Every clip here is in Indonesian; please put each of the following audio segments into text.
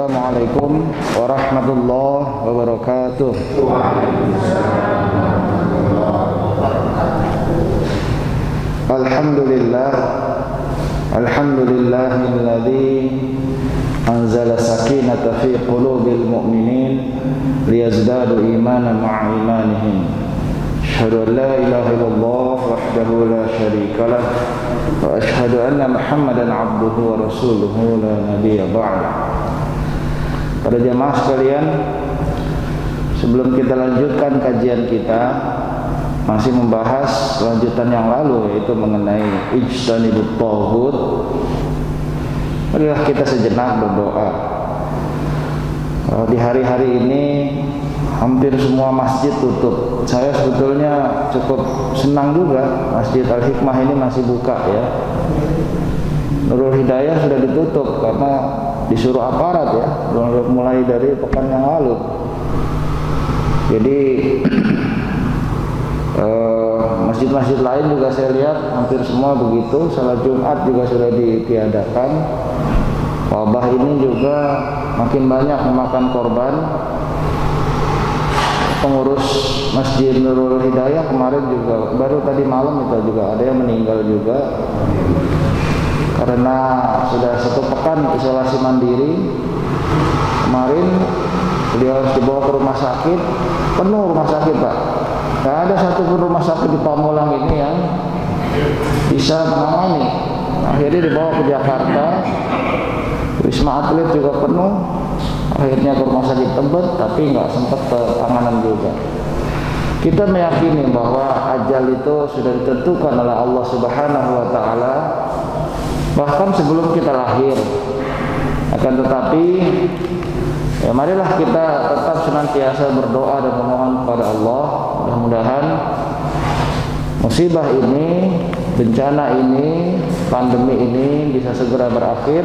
Assalamualaikum warahmatullahi wabarakatuh. Alhamdulillahilladzi anzala sakinata fi qulubil mu'minin liyazdadu imanan ma'a imanihim. Asyhadu an la ilaha illallah wahdahu la syarika lah wa asyhadu anna Muhammadan abduhu wa rasuluhu la nabiyya ba'da. Para jamaah sekalian, sebelum kita lanjutkan kajian kita, masih membahas lanjutan yang lalu, yaitu mengenai ijtanibut taghut. Marilah kita sejenak berdoa. Di hari-hari ini hampir semua masjid tutup. Saya sebetulnya cukup senang juga Masjid Al-Hikmah ini masih buka ya. Nurul Hidayah sudah ditutup karena disuruh aparat ya, mulai dari pekan yang lalu. Jadi masjid-masjid lain juga saya lihat hampir semua begitu. Salat Jumat juga sudah ditiadakan. Wabah ini juga makin banyak memakan korban. Pengurus Masjid Nurul Hidayah kemarin juga, baru tadi malam itu juga ada yang meninggal juga karena sudah 1 pekan isolasi mandiri. Kemarin beliau harus dibawa ke rumah sakit, penuh rumah sakit Pak. Tidak ada satupun rumah sakit di Pamulang ini yang bisa menangani. Akhirnya dibawa ke Jakarta, Wisma Atlet juga penuh. Akhirnya ke rumah sakit Tebet, tapi nggak sempat penanganan juga. Kita meyakini bahwa ajal itu sudah ditentukan oleh Allah Subhanahu wa Ta'ala, bahkan sebelum kita lahir. Akan tetapi ya marilah kita tetap senantiasa berdoa dan memohon kepada Allah. Mudah-mudahan musibah ini, bencana ini, pandemi ini bisa segera berakhir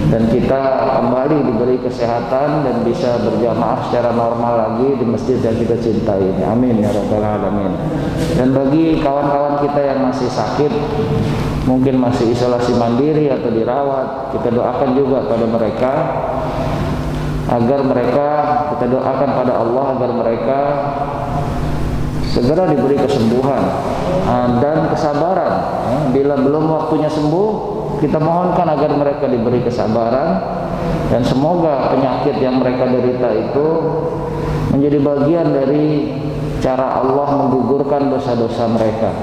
dan kita kembali diberi kesehatan dan bisa berjamaah secara normal lagi di masjid yang kita cintai ini. Amin ya rabbal alamin. Dan bagi kawan-kawan kita yang masih sakit, mungkin masih isolasi mandiri atau dirawat, kita doakan juga pada mereka agar mereka, kita doakan pada Allah agar mereka segera diberi kesembuhan dan kesabaran. Bila belum waktunya sembuh, kita mohonkan agar mereka diberi kesabaran dan semoga penyakit yang mereka derita itu menjadi bagian dari cara Allah menggugurkan dosa-dosa mereka.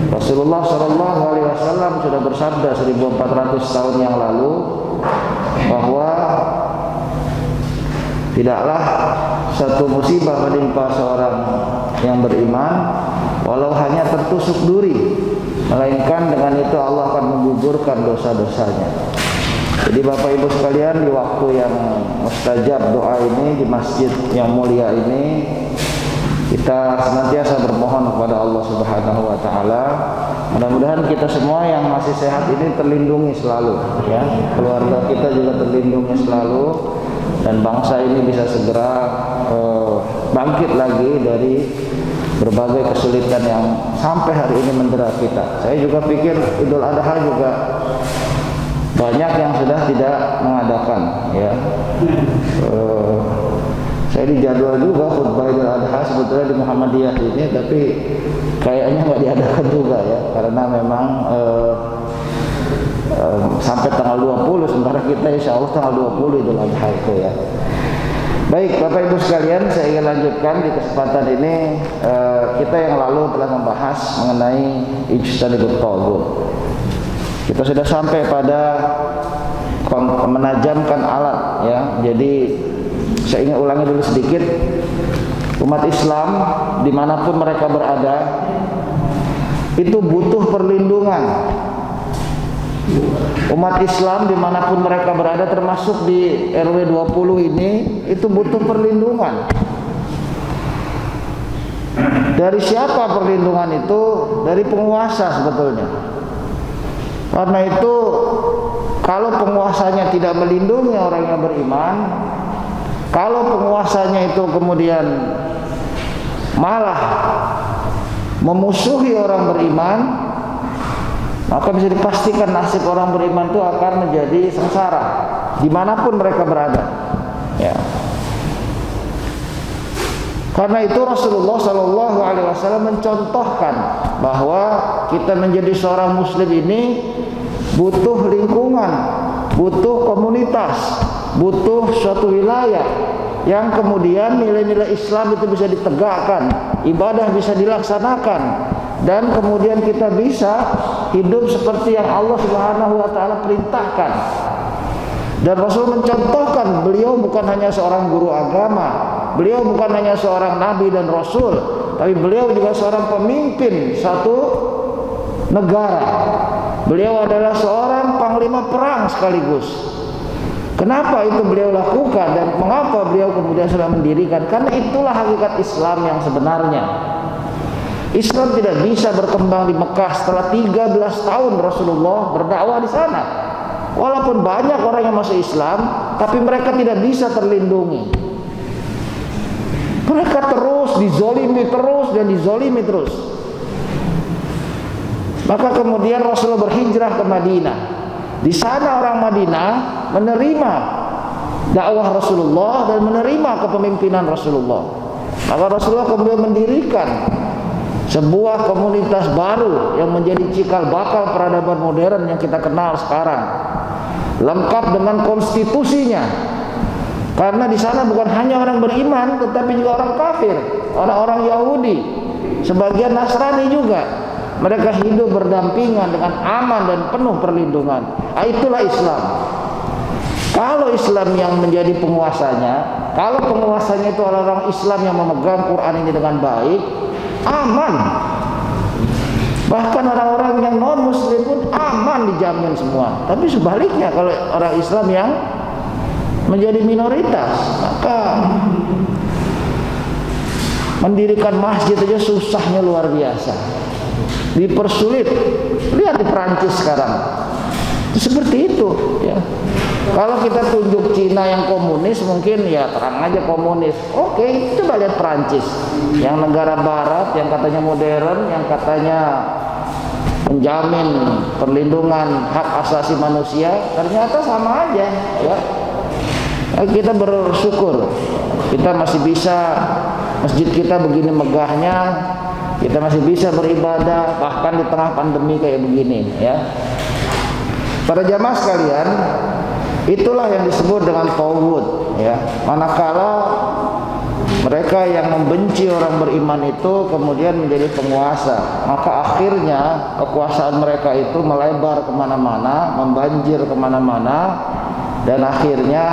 Rasulullah SAW sudah bersabda 1400 tahun yang lalu bahwa tidaklah satu musibah menimpa seorang yang beriman walau hanya tertusuk duri, melainkan dengan itu Allah akan menggugurkan dosa-dosanya. Jadi Bapak Ibu sekalian, di waktu yang mustajab doa ini, di masjid yang mulia ini, kita senantiasa bermohon kepada Allah Subhanahu wa Ta'ala. Mudah-mudahan kita semua yang masih sehat ini terlindungi selalu ya. Keluarga kita juga terlindungi selalu, dan bangsa ini bisa segera bangkit lagi dari berbagai kesulitan yang sampai hari ini mendera kita. Saya juga pikir Idul Adha juga banyak yang sudah tidak mengadakan ya. Saya dijadwal juga khutbah Idul Adha sebetulnya di Muhammadiyah ini, tapi kayaknya nggak diadakan juga ya, karena memang sampai tanggal 20, sementara kita insya Allah tanggal 20 Idul Adha itu ya. Baik Bapak Ibu sekalian, saya ingin lanjutkan di kesempatan ini. Kita yang lalu telah membahas mengenai ijtanibut taghut. Kita sudah sampai pada menajamkan alat ya. Jadi saya ingin ulangi dulu sedikit. Umat Islam dimanapun mereka berada itu butuh perlindungan. Umat Islam dimanapun mereka berada, termasuk di RW 20 ini, itu butuh perlindungan. Dari siapa perlindungan itu? Dari penguasa sebetulnya. Karena itu kalau penguasanya tidak melindungi orang yang beriman, kalau penguasanya itu kemudian malah memusuhi orang beriman, maka bisa dipastikan nasib orang beriman itu akan menjadi sengsara. dimanapun mereka berada. Ya. Karena itu Rasulullah Shallallahu Alaihi Wasallam mencontohkan bahwa kita menjadi seorang Muslim ini butuh lingkungan, butuh komunitas, butuh suatu wilayah yang kemudian nilai-nilai Islam itu bisa ditegakkan, ibadah bisa dilaksanakan, dan kemudian kita bisa hidup seperti yang Allah Subhanahu wa taala perintahkan. Dan Rasul mencontohkan, beliau bukan hanya seorang guru agama, beliau bukan hanya seorang nabi dan rasul, tapi beliau juga seorang pemimpin satu negara. Beliau adalah seorang panglima perang sekaligus. Kenapa itu beliau lakukan dan mengapa beliau kemudian sudah mendirikan? Karena itulah hakikat Islam yang sebenarnya. Islam tidak bisa berkembang di Mekah setelah 13 tahun Rasulullah berdakwah di sana. Walaupun banyak orang yang masuk Islam, tapi mereka tidak bisa terlindungi. Mereka terus dizolimi terus dan dizolimi terus. Maka kemudian Rasulullah berhijrah ke Madinah. Di sana orang Madinah menerima dakwah Rasulullah dan menerima kepemimpinan Rasulullah. Maka Rasulullah kemudian mendirikan sebuah komunitas baru yang menjadi cikal bakal peradaban modern yang kita kenal sekarang, lengkap dengan konstitusinya. Karena di sana bukan hanya orang beriman, tetapi juga orang kafir, orang-orang Yahudi, sebagian Nasrani juga. Mereka hidup berdampingan dengan aman dan penuh perlindungan. Itulah Islam. Kalau Islam yang menjadi penguasanya, kalau penguasanya itu orang-orang Islam yang memegang Quran ini dengan baik, aman. Bahkan orang-orang yang non muslim pun aman, dijamin semua. Tapi sebaliknya, kalau orang Islam yang menjadi minoritas, maka mendirikan masjid aja susahnya luar biasa, dipersulit. Lihat di Perancis sekarang seperti itu ya. Kalau kita tunjuk Cina yang komunis, mungkin ya terang aja komunis. Oke, coba lihat Perancis yang negara barat, yang katanya modern, yang katanya menjamin perlindungan hak asasi manusia, ternyata sama aja ya. Kita bersyukur kita masih bisa, masjid kita begini megahnya, kita masih bisa beribadah bahkan di tengah pandemi kayak begini ya. Para jamaah sekalian, itulah yang disebut dengan tauhid ya. Manakala mereka yang membenci orang beriman itu kemudian menjadi penguasa, maka akhirnya kekuasaan mereka itu melebar kemana-mana, membanjir kemana-mana, dan akhirnya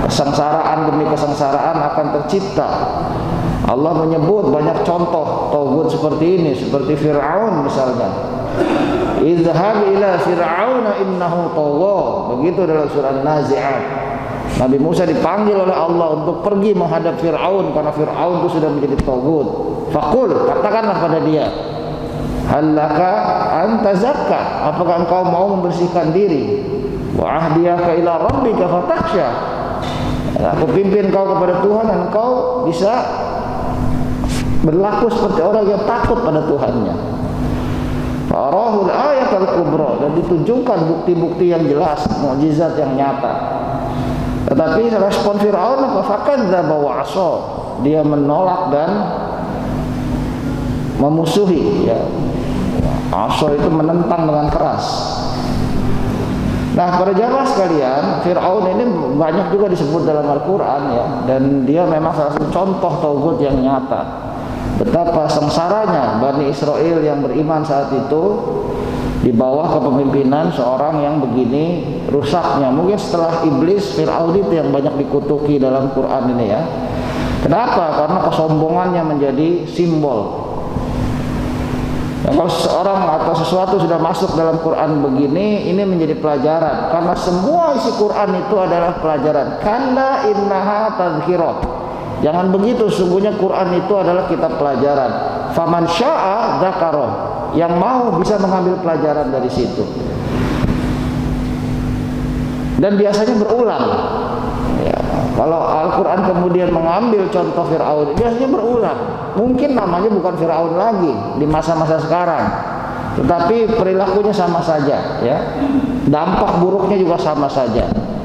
kesengsaraan demi kesengsaraan akan tercipta. Allah menyebut banyak contoh tauhid seperti ini, seperti Fir'aun misalnya. Izhab ila Fir'auna innahu tagha. Begitu dalam surah An-Nazi'at. Nabi Musa dipanggil oleh Allah untuk pergi menghadap Fir'aun karena Fir'aun itu sudah menjadi tauhid. Faqul, katakanlah pada dia, halaka anta zakka, apakah engkau mau membersihkan diri? Wa ahdiyaka ila rabbika fatakhsha, aku pimpin kau kepada Tuhan dan engkau bisa berlaku seperti orang yang takut pada Tuhannya. Farahul ayat al-kubra, dan ditunjukkan bukti-bukti yang jelas, mukjizat yang nyata. Tetapi respon Fir'aun apa? Fakadzdzaba wa 'asha, dia menolak dan memusuhi ya. 'Asha itu menentang dengan keras. Nah, para jamaah sekalian, Fir'aun ini banyak juga disebut dalam Al-Quran ya, dan dia memang salah satu contoh tauhid yang nyata. Betapa sengsaranya Bani Israel yang beriman saat itu di bawah kepemimpinan seorang yang begini rusaknya. Mungkin setelah iblis, Fir'aun itu yang banyak dikutuki dalam Quran ini ya. Kenapa? Karena kesombongannya menjadi simbol. Kalau seorang atau sesuatu sudah masuk dalam Quran begini, ini menjadi pelajaran. Karena semua isi Quran itu adalah pelajaran. Kalla innaha tadhkirah. Jangan begitu, sungguhnya Quran itu adalah kitab pelajaran. Faman syaa dzakara, yang mau bisa mengambil pelajaran dari situ. Dan biasanya berulang. Ya, kalau Al-Quran kemudian mengambil contoh Fir'aun, biasanya berulang. Mungkin namanya bukan Fir'aun lagi di masa-masa sekarang, tetapi perilakunya sama saja ya. Dampak buruknya juga sama saja.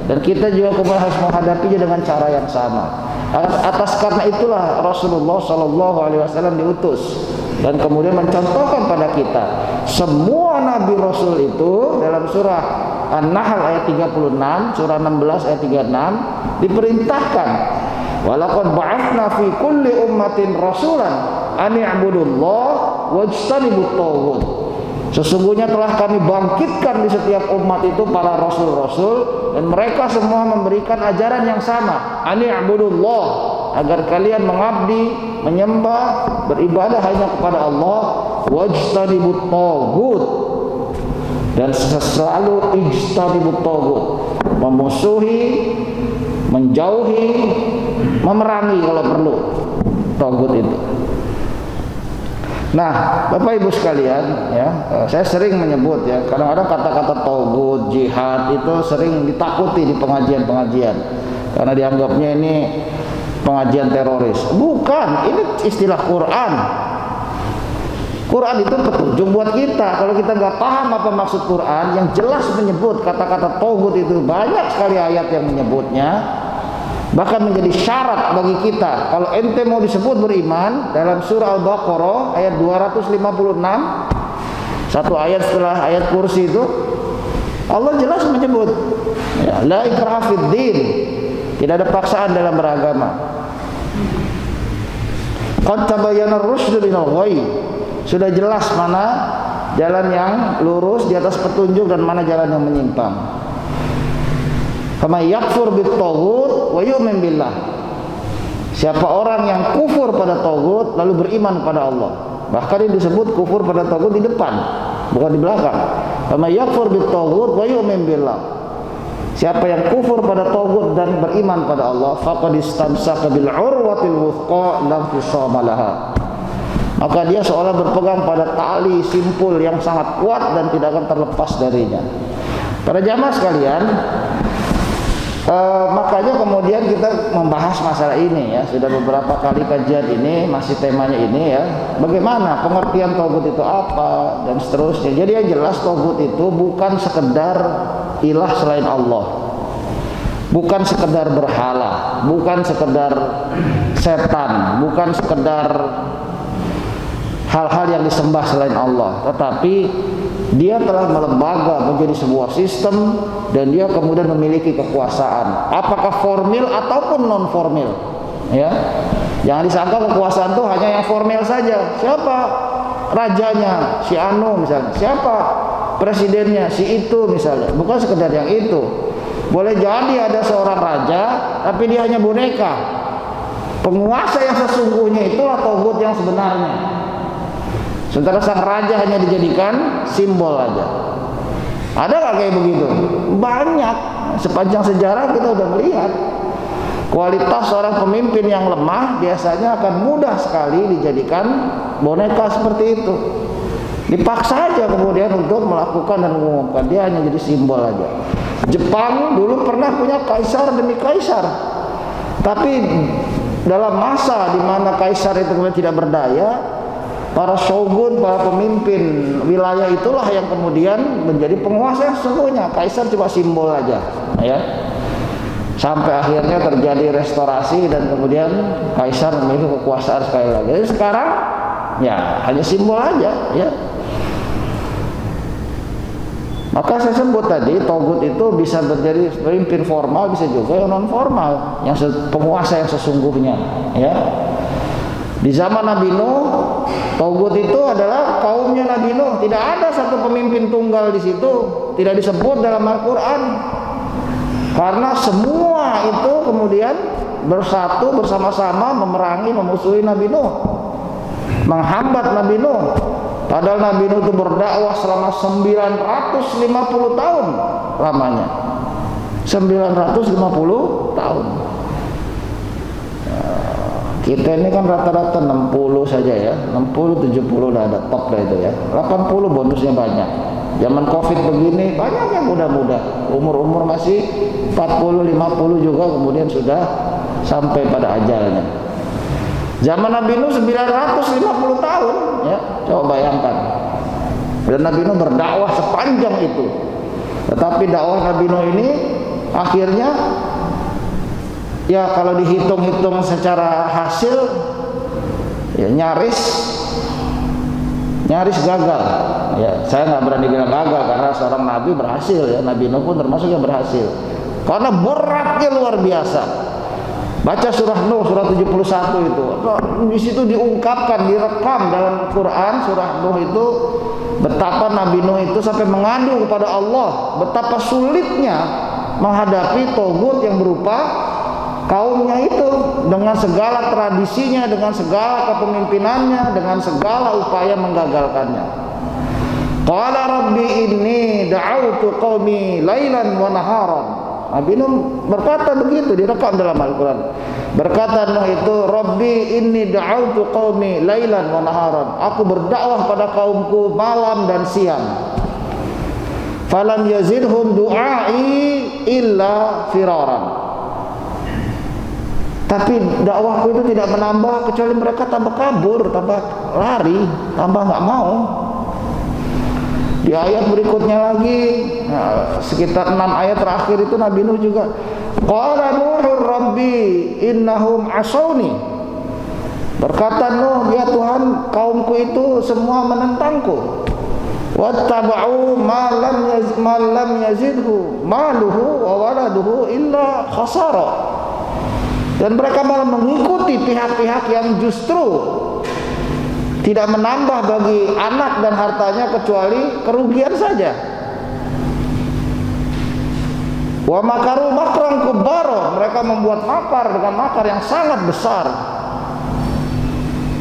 Dan kita juga kemudian harus menghadapinya dengan cara yang sama. Atas karena itulah Rasulullah Shallallahu Alaihi Wasallam diutus dan kemudian mencontohkan pada kita semua Nabi Rasul itu dalam surah An-Nahl ayat 36, surah 16 ayat 36 diperintahkan walaqad ba'atsna fi kulli ummatin rasulan an i'budullah wajtanibut taghut. Sesungguhnya telah kami bangkitkan di setiap umat itu para rasul-rasul dan mereka semua memberikan ajaran yang sama, an i'budullah, agar kalian mengabdi, menyembah, beribadah hanya kepada Allah, wajtanibut taghut, dan selalu ijtanibut taghut, memusuhi, menjauhi, memerangi kalau perlu taghut itu. Nah, Bapak Ibu sekalian, ya, saya sering menyebut ya, kadang-kadang kata-kata taghut, jihad itu sering ditakuti di pengajian-pengajian karena dianggapnya ini pengajian teroris. Bukan, ini istilah Quran. Quran itu petunjuk buat kita. Kalau kita nggak paham apa maksud Quran, yang jelas menyebut kata-kata taghut itu banyak sekali ayat yang menyebutnya. Bahkan menjadi syarat bagi kita kalau ente mau disebut beriman, dalam surah Al-Baqarah ayat 256, satu ayat setelah ayat kursi itu Allah jelas menyebut ya, la ikraha fid din, tidak ada paksaan dalam beragama. Qad tabayyana ar-rusydu minal ghayy, sudah jelas mana jalan yang lurus di atas petunjuk dan mana jalan yang menyimpang. Faman yakfur bit-taghut wa yu'min billah. Siapa orang yang kufur pada taghut lalu beriman kepada Allah. Bahkan ini disebut kufur pada taghut di depan, bukan di belakang. Faman yakfur bit-taghut wa yu'min billah. Siapa yang kufur pada taghut dan beriman pada Allah, faqad istamsaka bil urwatil wuthqa la fisama laha. Maka dia seolah berpegang pada tali simpul yang sangat kuat dan tidak akan terlepas darinya. Para jamaah sekalian, makanya kemudian kita membahas masalah ini ya, sudah beberapa kali kajian ini, masih temanya ini ya, bagaimana pengertian taghut itu apa dan seterusnya. Jadi yang jelas taghut itu bukan sekedar ilah selain Allah, bukan sekedar berhala, bukan sekedar setan, bukan sekedar hal-hal yang disembah selain Allah, tetapi dia telah melembaga menjadi sebuah sistem dan dia kemudian memiliki kekuasaan, apakah formil ataupun non formil ya. Jangan disangka kekuasaan itu hanya yang formil saja. Siapa rajanya? Si anu misalnya. Siapa presidennya? Si itu misalnya. Bukan sekedar yang itu. Boleh jadi ada seorang raja tapi dia hanya boneka. Penguasa yang sesungguhnya itulah taghut yang sebenarnya. Sementara sang raja hanya dijadikan simbol aja. Ada nggak kayak begitu? Banyak. Sepanjang sejarah kita udah melihat kualitas seorang pemimpin yang lemah biasanya akan mudah sekali dijadikan boneka seperti itu. Dipaksa aja kemudian untuk melakukan dan mengumumkan, dia hanya jadi simbol aja. Jepang dulu pernah punya kaisar demi kaisar, tapi dalam masa di mana kaisar itu kemudian tidak berdaya, para shogun, para pemimpin wilayah itulah yang kemudian menjadi penguasa yang sesungguhnya. Kaisar cuma simbol aja, ya. Sampai akhirnya terjadi restorasi dan kemudian kaisar memiliki kekuasaan sekali lagi. Jadi sekarang, ya hanya simbol aja, ya. Maka saya sebut tadi, taghut itu bisa menjadi pemimpin formal, bisa juga yang non formal, yang penguasa yang sesungguhnya, ya. Di zaman Nabi Nuh, taghut itu adalah kaumnya Nabi Nuh. Tidak ada satu pemimpin tunggal di situ, tidak disebut dalam Al-Quran. Karena semua itu kemudian bersatu bersama-sama memerangi, memusuhi Nabi Nuh, menghambat Nabi Nuh. Padahal Nabi Nuh itu berdakwah selama 950 tahun lamanya. 950 tahun. Kita ini kan rata-rata 60 saja ya, 60-70 udah ada top lah itu ya. 80 bonusnya banyak. Zaman Covid begini banyak yang muda-muda, umur-umur masih 40-50 juga kemudian sudah sampai pada ajalnya. Zaman Nabi Nuh 950 tahun ya, coba bayangkan. Dan Nabi Nuh berdakwah sepanjang itu. Tetapi dakwah Nabi Nuh ini Akhirnya ya kalau dihitung-hitung secara hasil ya nyaris gagal. Ya, saya nggak berani bilang gagal karena seorang nabi berhasil ya. Nabi Nuh pun termasuk yang berhasil. Karena beratnya luar biasa. Baca surah Nuh, surah 71 itu. Di situ diungkapkan, direkam dalam Quran surah Nuh itu betapa Nabi Nuh itu sampai mengadu kepada Allah, betapa sulitnya menghadapi togut yang berupa kaumnya itu dengan segala tradisinya, dengan segala kepemimpinannya, dengan segala upaya menggagalkannya. Qala rabbi inni da'autu qaumi lailan wa naharan. Nabi Nuh berkata begitu, direkam dalam Al-Quran. Berkata Nuh itu, Rabbi inni da'autu qaumi lailan wa naharan. Aku berdakwah pada kaumku malam dan siang. Falam yazidhum du'ai illa firaran. Tapi dakwahku itu tidak menambah kecuali mereka tambah kabur, tambah lari, tambah nggak mau. Di ayat berikutnya lagi, sekitar 6 ayat terakhir itu Nabi Nuh juga, qala Nuhur Rabbi innahum asawni. Berkata Nuh, ya Tuhan, kaumku itu semua menentangku. Wattaba'u ma lam yazidhu maluhu wa waladuhu illa khasara. Dan mereka malah mengikuti pihak-pihak yang justru tidak menambah bagi anak dan hartanya kecuali kerugian saja. Wa makaru makran kubbara, mereka membuat makar dengan makar yang sangat besar.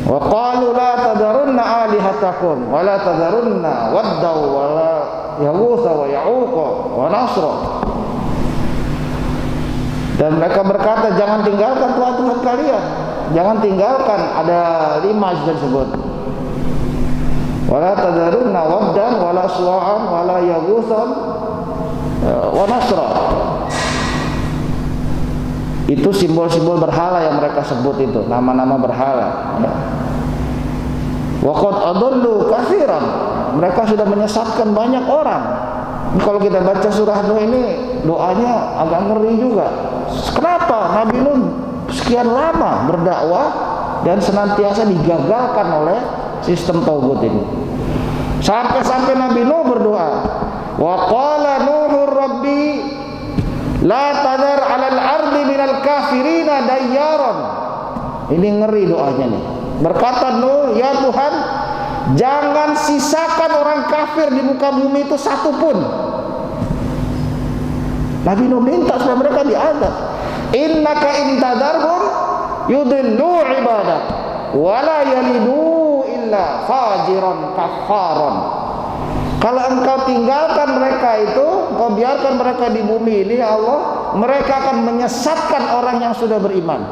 Wa qalu la tadarunna alihatakum wa la tadarunna wadda wa la yaghutha wa ya'uqa wa nasra. Dan mereka berkata, jangan tinggalkan Tuhan-Tuhan kalian, jangan tinggalkan. Ada 5 disebut. Wala tadarunna waddan wala suwa'an wala yaghuthan wa nasra. Itu simbol-simbol berhala yang mereka sebut itu, nama-nama berhala. Wa qad adallu katsiran. Mereka sudah menyesatkan banyak orang. Kalau kita baca surah Nuh ini, doanya agak ngeri juga. Kenapa Nabi Nuh sekian lama berdakwah dan senantiasa digagalkan oleh sistem tauhid ini? Sampai-sampai Nabi Nuh berdoa, wa qala Nuhur Rabbi la tadar 'alal ardi minal kafirina dayyaran. Ini ngeri doanya nih. Berkata Nuh, ya Tuhan, jangan sisakan orang kafir di muka bumi itu satu pun. Nabi Nuh minta supaya mereka diazab. Innaka intadarhum yudillu ibadak wala yalidu illa fajiran kafaran. Kalau engkau tinggalkan mereka itu, engkau biarkan mereka di bumi ini, ya Allah, mereka akan menyesatkan orang yang sudah beriman.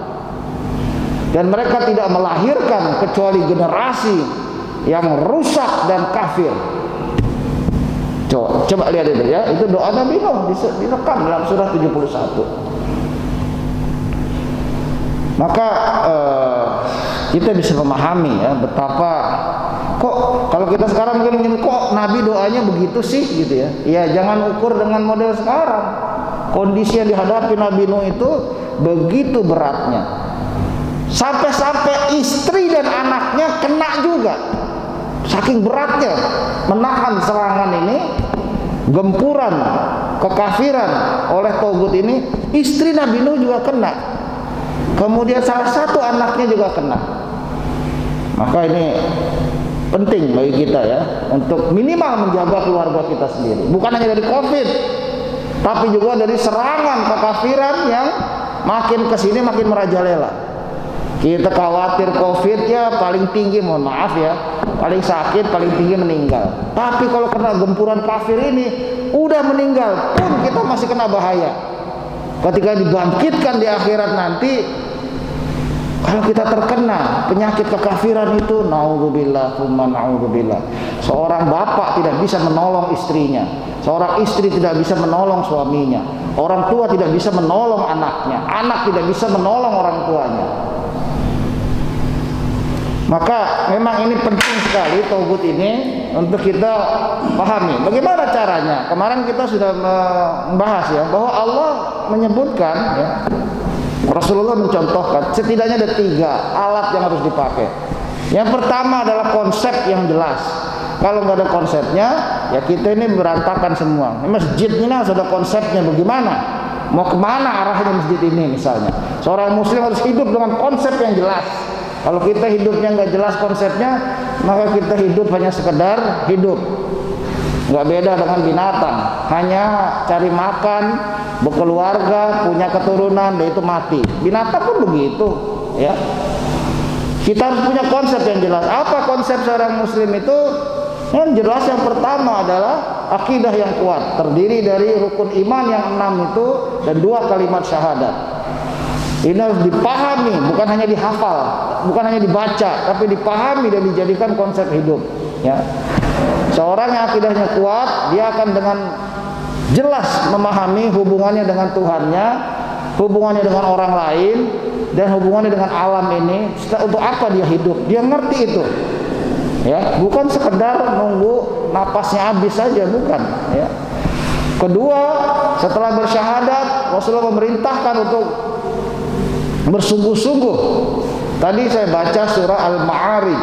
Dan mereka tidak melahirkan kecuali generasi yang rusak dan kafir. Coba lihat itu ya, itu doa Nabi Nuh direkam dalam surah 71. Maka kita bisa memahami ya betapa kok kalau kita sekarang mungkin kok Nabi doanya begitu sih gitu ya. Ya jangan ukur dengan model sekarang. Kondisi yang dihadapi Nabi Nuh itu begitu beratnya. Sampai-sampai istri dan anaknya kena juga. Saking beratnya menahan serangan ini, gempuran kekafiran oleh Togut ini, istri Nabi Nuh juga kena. Kemudian salah satu anaknya juga kena. Maka ini penting bagi kita ya, untuk minimal menjaga keluarga kita sendiri. Bukan hanya dari COVID, tapi juga dari serangan kekafiran yang makin kesini makin merajalela. Kita khawatir COVID ya paling tinggi, mohon maaf ya, paling sakit, paling tinggi meninggal. Tapi kalau kena gempuran kafir ini, udah meninggal pun kita masih kena bahaya. Ketika dibangkitkan di akhirat nanti, kalau kita terkena penyakit kekafiran itu, naudzubillah, tsumma naudzubillah. Seorang bapak tidak bisa menolong istrinya, seorang istri tidak bisa menolong suaminya, orang tua tidak bisa menolong anaknya, anak tidak bisa menolong orang tuanya. Maka memang ini penting sekali tauhid ini untuk kita pahami. Bagaimana caranya? Kemarin kita sudah membahas ya bahwa Allah menyebutkan ya, Rasulullah mencontohkan setidaknya ada 3 alat yang harus dipakai. Yang pertama adalah konsep yang jelas. Kalau nggak ada konsepnya, ya kita ini berantakan semua. Masjid ini harus ada konsepnya bagaimana? Mau kemana arahnya masjid ini misalnya? Seorang muslim harus hidup dengan konsep yang jelas. Kalau kita hidupnya nggak jelas konsepnya, maka kita hidup hanya sekedar hidup. Nggak beda dengan binatang, hanya cari makan, berkeluarga, punya keturunan, dan itu mati. Binatang pun begitu, ya. Kita harus punya konsep yang jelas. Apa konsep seorang muslim itu? Yang jelas yang pertama adalah akidah yang kuat, terdiri dari rukun iman yang 6 itu dan 2 kalimat syahadat. Ini harus dipahami, bukan hanya dihafal, bukan hanya dibaca, tapi dipahami dan dijadikan konsep hidup. Ya. Seorang yang akidahnya kuat, dia akan dengan jelas memahami hubungannya dengan Tuhannya, hubungannya dengan orang lain, dan hubungannya dengan alam ini. Untuk apa dia hidup? Dia ngerti itu. Ya, bukan sekedar nunggu napasnya habis saja, bukan. Ya. Kedua, setelah bersyahadat, Rasulullah memerintahkan untuk bersungguh-sungguh. Tadi saya baca surah Al-Ma'arij.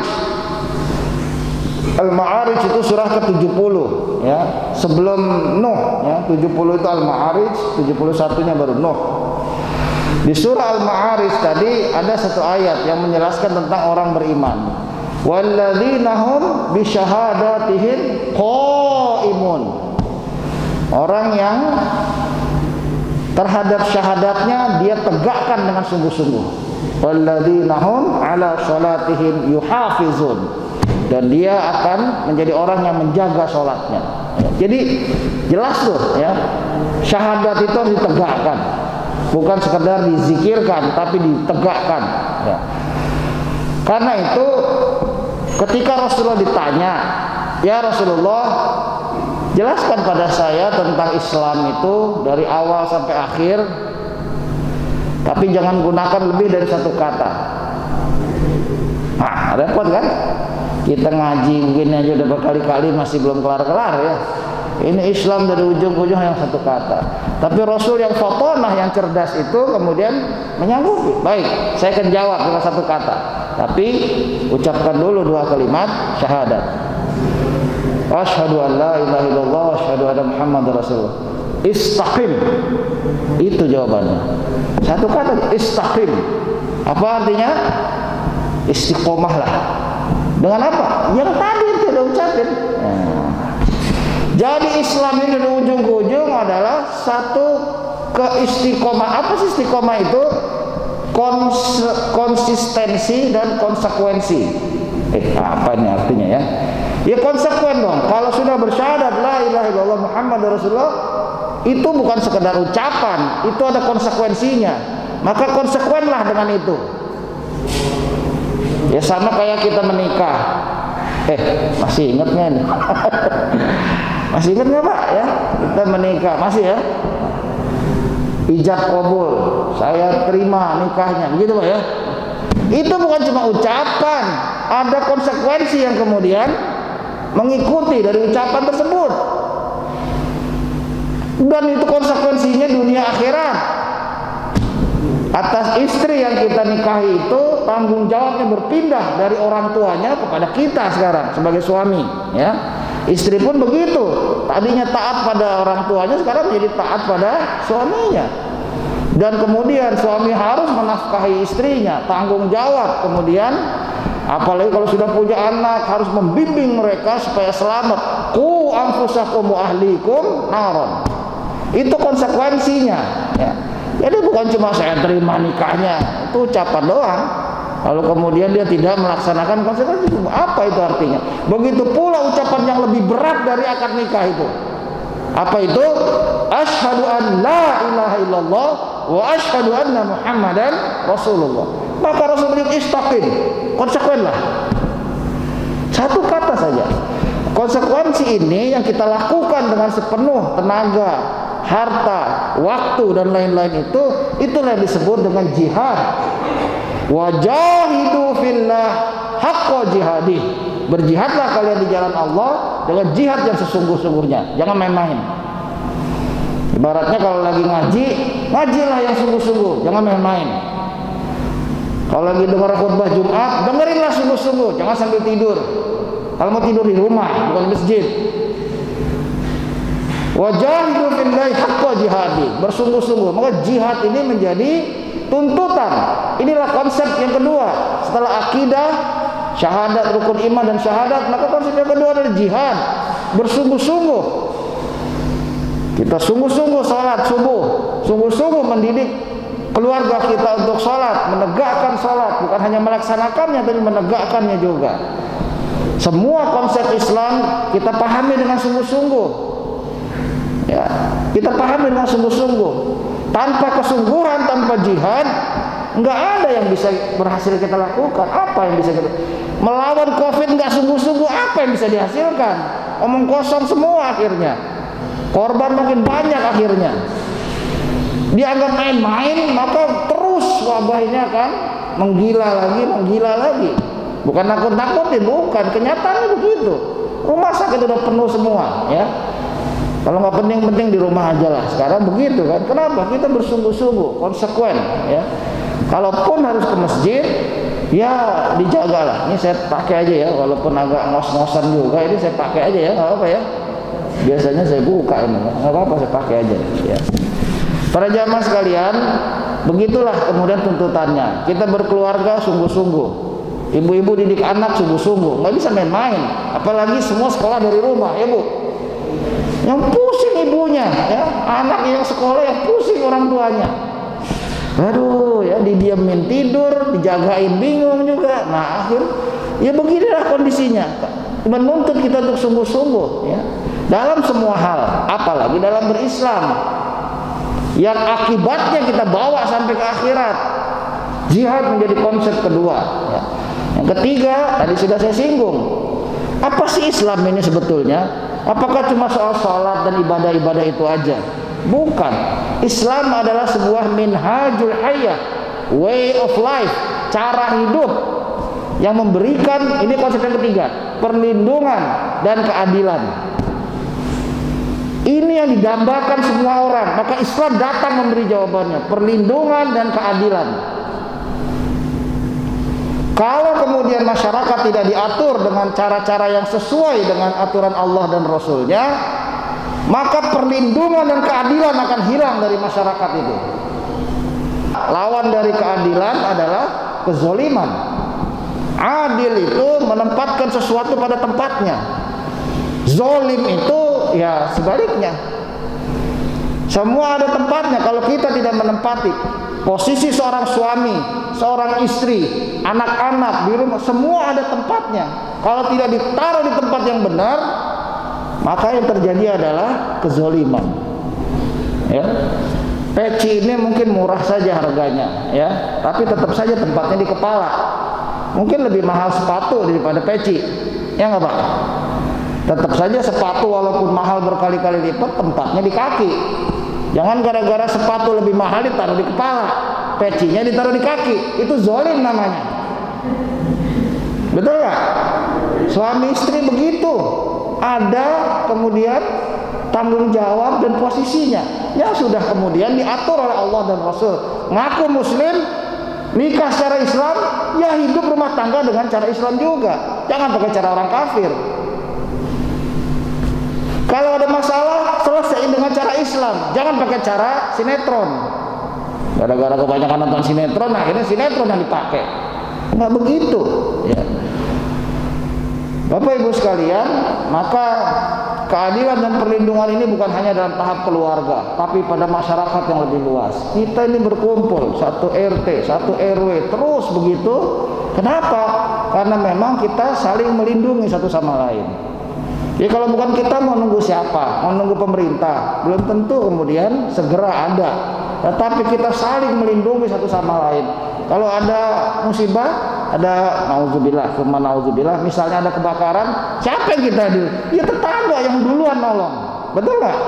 Al-Ma'arij itu surah ke-70 ya, sebelum Nuh ya. 70 itu Al-Ma'arij, 71-nya baru Nuh. Di surah Al-Ma'arij tadi ada satu ayat yang menjelaskan tentang orang beriman. Walladzina hum bisyahadatihim qaimun. Orang yang terhadap syahadatnya dia tegakkan dengan sungguh-sungguh. Walladzina hum ala salatihim yuhafizun. Dan dia akan menjadi orang yang menjaga sholatnya. Jadi jelas tuh ya, syahadat itu harus ditegakkan, bukan sekedar dizikirkan, tapi ditegakkan. Ya. Karena itu, ketika Rasulullah ditanya, ya Rasulullah, jelaskan pada saya tentang Islam itu dari awal sampai akhir, tapi jangan gunakan lebih dari 1 kata. Nah, repot kan? Kita ngaji begini aja udah berkali-kali masih belum kelar-kelar ya. Ini Islam dari ujung-ujung yang 1 kata. Tapi Rasul yang fatonah, yang cerdas itu kemudian menyanggupi. Baik, saya akan jawab dengan 1 kata. Tapi ucapkan dulu 2 kalimat syahadat. Asyhadu an la ilaha illallah wa asyhadu anna Muhammadar Rasulullah. Istaqim. Itu jawabannya. 1 kata, istaqim. Apa artinya? Istiqomah lah. Dengan apa? Yang tadi itu udah ucapin. Jadi Islam ini dari ujung ke ujung adalah satu keistiqomah. Apa sih istiqomah itu? Konsistensi dan konsekuensi. Apa ini artinya ya? Ya konsekuen dong. Kalau sudah bersyahadat la ilaha illallah Muhammadur Rasulullah, itu bukan sekedar ucapan, itu ada konsekuensinya. Maka konsekuenlah dengan itu. Ya sama kayak kita menikah. Masih ingat nggak nih? Masih ingat nggak Pak ya? Kita menikah, masih ya? Ijab kabul, saya terima nikahnya, begitu Pak ya? Itu bukan cuma ucapan, ada konsekuensi yang kemudian mengikuti dari ucapan tersebut. Dan itu konsekuensinya dunia akhirat. Atas istri yang kita nikahi itu tanggung jawabnya berpindah dari orang tuanya kepada kita sekarang sebagai suami ya. Istri pun begitu, tadinya taat pada orang tuanya sekarang menjadi taat pada suaminya. Dan kemudian suami harus menafkahi istrinya, tanggung jawab. Kemudian apalagi kalau sudah punya anak, harus membimbing mereka supaya selamat. Qu anfusakum wa ahlikum naron. Itu konsekuensinya ya. Jadi bukan cuma saya terima nikahnya, itu ucapan doang. Lalu kemudian dia tidak melaksanakan konsekuensi. Apa itu artinya? Begitu pula ucapan yang lebih berat dari akad nikah itu. Apa itu? Asyhadu an la ilaha illallah wa asyhadu anna Muhammadan Rasulullah. Maka Rasulullah istaqim, konsekuenlah. 1 kata saja. Konsekuensi ini yang kita lakukan dengan sepenuh tenaga, harta, waktu dan lain-lain itulah yang disebut dengan jihad. Wajahidu fillah haqqa jihadi. Berjihadlah kalian di jalan Allah dengan jihad yang sesungguh-sungguhnya. Jangan main-main. Ibaratnya kalau lagi ngaji, ngajilah yang sungguh-sungguh, jangan main-main. Kalau lagi dengar khutbah Jumat, dengerinlah sungguh-sungguh, jangan sambil tidur. Kalau mau tidur di rumah, bukan di masjid. Wajahidu fillahi haqqa jihadi, bersungguh-sungguh. Maka jihad ini menjadi tuntutan. Inilah konsep yang kedua. Setelah akidah, syahadat, rukun iman dan syahadat, maka konsep yang kedua adalah jihad. Bersungguh-sungguh. Kita sungguh-sungguh sholat subuh, sungguh-sungguh mendidik keluarga kita untuk sholat, menegakkan sholat, bukan hanya melaksanakannya, tapi menegakkannya juga. Semua konsep Islam kita pahami dengan sungguh-sungguh. Ya, kita pahami dengan sungguh-sungguh. Tanpa kesungguhan, tanpa jihad, nggak ada yang bisa berhasil kita lakukan. Apa yang bisa kita melawan COVID nggak sungguh-sungguh? Apa yang bisa dihasilkan? Omong kosong semua akhirnya. Korban makin banyak akhirnya. Dianggap main-main, maka terus wabah ini akan menggila lagi. Bukan nakut-nakutin, bukan. Kenyataannya begitu. Rumah sakit udah penuh semua, ya. Kalau nggak penting-penting di rumah aja lah. Sekarang begitu kan? Kenapa? Kita bersungguh-sungguh, konsekuen, ya. Kalaupun harus ke masjid, ya dijagalah. Ini saya pakai aja ya, walaupun agak ngos-ngosan juga. Ini saya pakai aja ya, nggak apa ya. Biasanya saya buka ini, nggak apa-apa, saya pakai aja, ya. Para jamaah sekalian, begitulah kemudian tuntutannya. Kita berkeluarga sungguh-sungguh. Ibu-ibu didik anak sungguh-sungguh, nggak bisa main-main. Apalagi semua sekolah dari rumah, ya Bu. Yang pusing ibunya, ya, anak yang sekolah yang pusing orang tuanya. Aduh, ya didiamin tidur, dijagain bingung juga. Nah, ya beginilah kondisinya. Menuntut kita untuk sungguh-sungguh, ya, dalam semua hal, apalagi dalam berislam, yang akibatnya kita bawa sampai ke akhirat. Jihad menjadi konsep kedua, ya. Yang ketiga, tadi sudah saya singgung. Apa sih Islam ini sebetulnya? Apakah cuma soal sholat dan ibadah-ibadah itu aja? Bukan. Islam adalah sebuah minhajul hayah, way of life, cara hidup yang memberikan, ini konsep yang ketiga, perlindungan dan keadilan. Ini yang didambakan semua orang. Maka Islam datang memberi jawabannya, perlindungan dan keadilan. Kalau kemudian masyarakat tidak diatur dengan cara-cara yang sesuai dengan aturan Allah dan Rasulnya, maka perlindungan dan keadilan akan hilang dari masyarakat itu. Lawan dari keadilan adalah kezoliman. Adil itu menempatkan sesuatu pada tempatnya. Zolim itu ya sebaliknya. Semua ada tempatnya. Kalau kita tidak menempati posisi seorang suami, seorang istri, anak-anak di rumah, semua ada tempatnya. Kalau tidak ditaruh di tempat yang benar, maka yang terjadi adalah kezoliman, ya. Peci ini mungkin murah saja harganya, ya, tapi tetap saja tempatnya di kepala. Mungkin lebih mahal sepatu daripada peci, ya nggak Pak? Tetap saja sepatu walaupun mahal berkali-kali lipat, tempatnya di kaki. Jangan gara-gara sepatu lebih mahal ditaruh di kepala, pecinya ditaruh di kaki. Itu zolim namanya. Betul nggak? Suami istri begitu. Ada kemudian tanggung jawab dan posisinya yang sudah kemudian diatur oleh Allah dan Rasul. Ngaku muslim, nikah secara Islam, ya hidup rumah tangga dengan cara Islam juga. Jangan pakai cara orang kafir. Kalau ada masalah, selesai dengan cara Islam. Jangan pakai cara sinetron. Gara-gara kebanyakan nonton sinetron, akhirnya sinetron yang dipakai. Nggak begitu, ya. Bapak Ibu sekalian, maka keadilan dan perlindungan ini bukan hanya dalam tahap keluarga, tapi pada masyarakat yang lebih luas. Kita ini berkumpul, satu RT, satu RW, terus begitu. Kenapa? Karena memang kita saling melindungi satu sama lain. Ya kalau bukan kita mau nunggu siapa? Mau nunggu pemerintah? Belum tentu kemudian segera ada. Tetapi kita saling melindungi satu sama lain. Kalau ada musibah, ada nauzubillah, summa nauzubillah, misalnya ada kebakaran, siapa yang kita dulu? Ya tetangga yang duluan nolong. Betul nggak?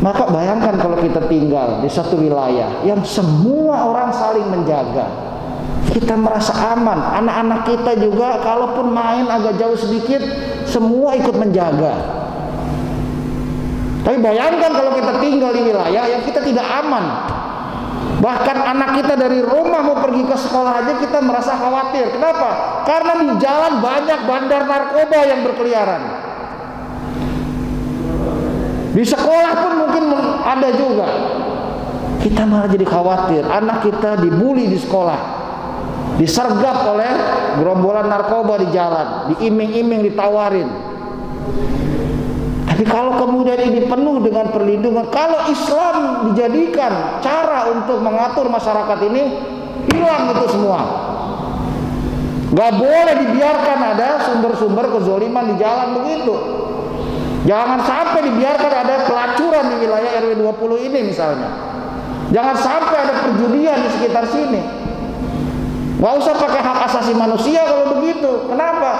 Maka bayangkan kalau kita tinggal di satu wilayah yang semua orang saling menjaga. kita merasa aman. Anak-anak kita juga kalaupun main agak jauh sedikit, semua ikut menjaga. Tapi bayangkan kalau kita tinggal di wilayah yang kita tidak aman. Bahkan anak kita dari rumah mau pergi ke sekolah aja kita merasa khawatir. Kenapa? Karena di jalan banyak bandar narkoba yang berkeliaran. Di sekolah pun mungkin ada juga. Kita malah jadi khawatir. Anak kita dibully di sekolah, disergap oleh gerombolan narkoba di jalan, diiming-iming, ditawarin. Tapi kalau kemudian ini penuh dengan perlindungan, kalau Islam dijadikan cara untuk mengatur masyarakat ini, hilang itu semua. Gak boleh dibiarkan ada sumber-sumber kezoliman di jalan begitu. Jangan sampai dibiarkan ada pelacuran di wilayah RW 20 ini misalnya. Jangan sampai ada perjudian di sekitar sini. Gak usah pakai hak asasi manusia kalau begitu. Kenapa?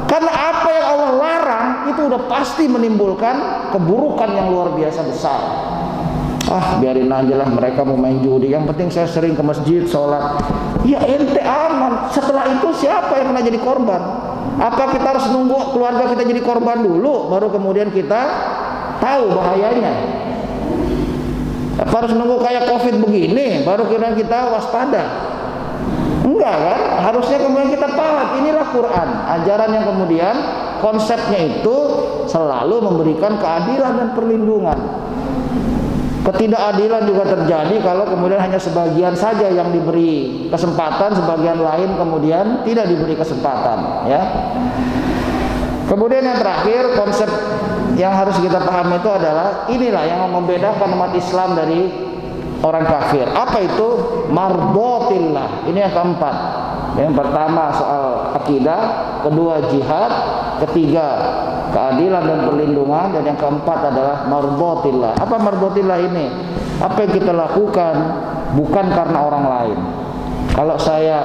Karena apa yang Allah larang itu udah pasti menimbulkan keburukan yang luar biasa besar. Biarin aja lah, mereka mau main judi, yang penting saya sering ke masjid, sholat. Ya ente aman. Setelah itu siapa yang pernah jadi korban? Apa kita harus nunggu keluarga kita jadi korban dulu baru kemudian kita tahu bahayanya? Apa harus nunggu kayak COVID begini baru kita waspada? Enggak kan? Harusnya kemudian kita paham, inilah Quran, ajaran yang kemudian konsepnya itu selalu memberikan keadilan dan perlindungan. Ketidakadilan juga terjadi kalau kemudian hanya sebagian saja yang diberi kesempatan, sebagian lain kemudian tidak diberi kesempatan, ya. Kemudian yang terakhir, konsep yang harus kita pahami itu adalah inilah yang membedakan umat Islam dari orang kafir. Apa itu? Mardotillah. Ini yang keempat. Yang pertama soal akidah, kedua jihad, ketiga keadilan dan perlindungan, dan yang keempat adalah mardotillah. Apa mardotillah ini? Apa yang kita lakukan bukan karena orang lain. Kalau saya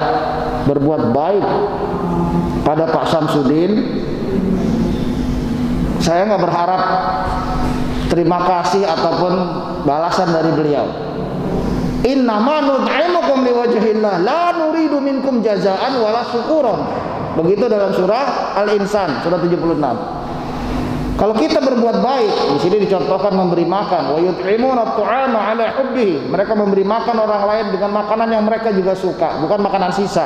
berbuat baik pada Pak Samsudin, saya nggak berharap terima kasih ataupun balasan dari beliau. Innama nut'imukum liwajhillah la nuridu minkum jazaan wala syukuran. Begitu dalam surah Al-Insan, surah 76. Kalau kita berbuat baik, di sini dicontohkan memberi makan, wa yut'imuna at'ama 'ala hubbihi. Mereka memberi makan orang lain dengan makanan yang mereka juga suka, bukan makanan sisa.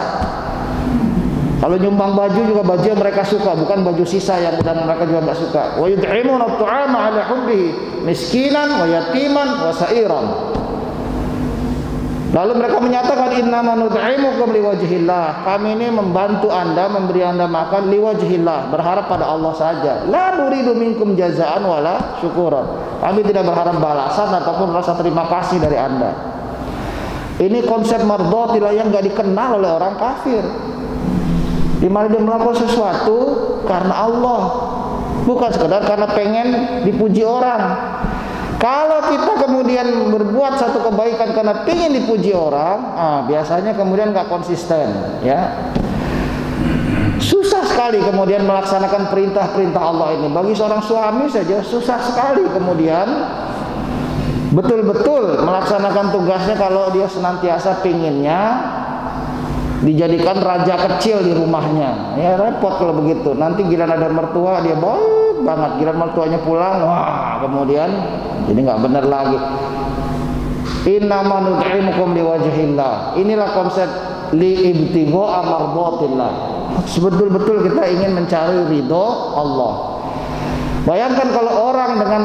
Kalau nyumbang baju juga baju yang mereka suka, bukan baju sisa yang mereka juga enggak suka. Wa yut'imuna at'ama 'ala hubbihi miskinan wa yatiman wa sa'iran. Lalu mereka menyatakan innama nut'imukum liwajhillah. Kami ini membantu Anda, memberi Anda makan liwajhillah, berharap pada Allah saja. La nuridu minkum jazaan wala syukuran. Kami tidak berharap balasan ataupun rasa terima kasih dari Anda. Ini konsep mardotillah yang enggak dikenal oleh orang kafir. Di mana dia melakukan sesuatu karena Allah, bukan sekedar karena pengen dipuji orang. Kalau kita kemudian berbuat satu kebaikan karena ingin dipuji orang, biasanya kemudian nggak konsisten, ya. Susah sekali kemudian melaksanakan perintah-perintah Allah ini. Bagi seorang suami saja susah sekali kemudian betul-betul melaksanakan tugasnya kalau dia senantiasa pinginnya dijadikan raja kecil di rumahnya. Ya repot kalau begitu. Nanti giliran ada mertua dia baik banget, giliran mertuanya pulang, wah kemudian jadi nggak benar lagi. Innama nut'imukum liwajhillah. Inilah konsep liibtigha'a mardatillah. Sebetul-betul kita ingin mencari ridho Allah. Bayangkan kalau orang dengan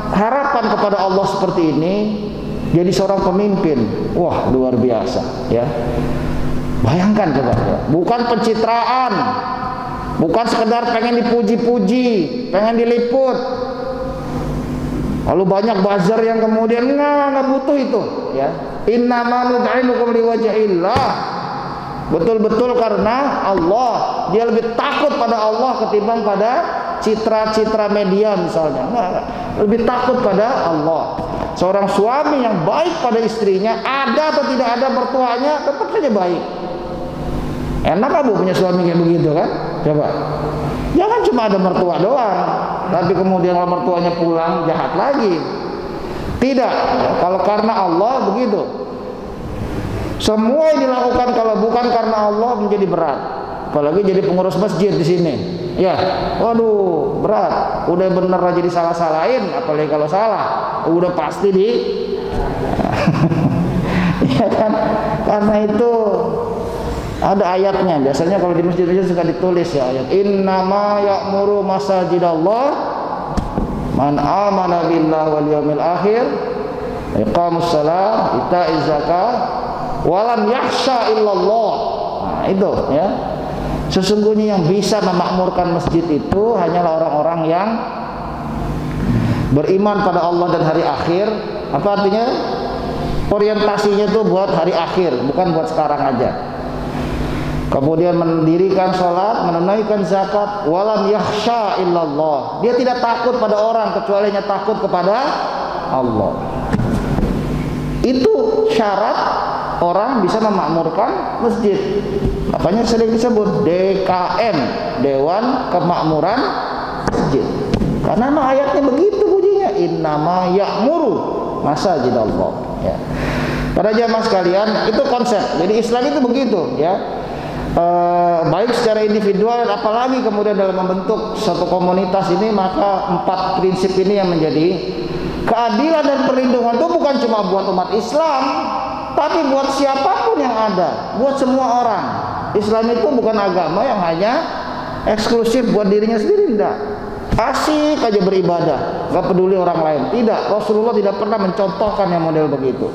harapan kepada Allah seperti ini jadi seorang pemimpin, wah luar biasa, ya. Bayangkan coba, ya. Bukan pencitraan, bukan sekedar pengen dipuji-puji, pengen diliput. Lalu banyak buzzer yang kemudian nggak butuh itu, ya. Innama nut'imukum liwajhillah. Betul-betul karena Allah, dia lebih takut pada Allah ketimbang pada citra-citra media misalnya. Lebih takut pada Allah. Seorang suami yang baik pada istrinya, ada atau tidak ada mertuanya, tetap saja baik. Enak abu punya suami kayak begitu kan? Coba. Jangan cuma ada mertua doang, tapi kemudian kalau mertuanya pulang jahat lagi. Tidak. Kalau karena Allah begitu. Semua yang dilakukan kalau bukan karena Allah menjadi berat. Apalagi jadi pengurus masjid di sini. Ya, waduh, berat. Udah bener aja disalah-salahin, apalagi kalau salah, udah pasti di ya kan? Karena itu ada ayatnya. Biasanya kalau di masjid-masjid suka ditulis ya ayat. Innama ya'muru masajidallah man amana billahi wal yawmil akhir, iqamus shalah, ita'iz zakah, walam yakhsha illallah. Nah, itu ya. Sesungguhnya yang bisa memakmurkan masjid itu hanyalah orang-orang yang beriman pada Allah dan hari akhir. Apa artinya? Orientasinya itu buat hari akhir, bukan buat sekarang aja. Kemudian mendirikan sholat, menunaikan zakat, walam yakhsha illallah. Dia tidak takut pada orang kecuali hanya takut kepada Allah. Itu syarat orang bisa memakmurkan masjid. Makanya sering disebut DKM, Dewan Kemakmuran Masjid. Karena memang ayatnya begitu bunyinya, innama ya'muru masajidallah. Ya. Para jamaah sekalian, itu konsep. Jadi Islam itu begitu, ya. Baik secara individual, apalagi kemudian dalam membentuk satu komunitas ini, maka 4 prinsip ini yang menjadi keadilan dan perlindungan itu bukan cuma buat umat Islam, tapi buat siapapun yang ada, buat semua orang. Islam itu bukan agama yang hanya eksklusif buat dirinya sendiri, tidak. Asik aja beribadah, gak peduli orang lain. Tidak, Rasulullah tidak pernah mencontohkan yang model begitu.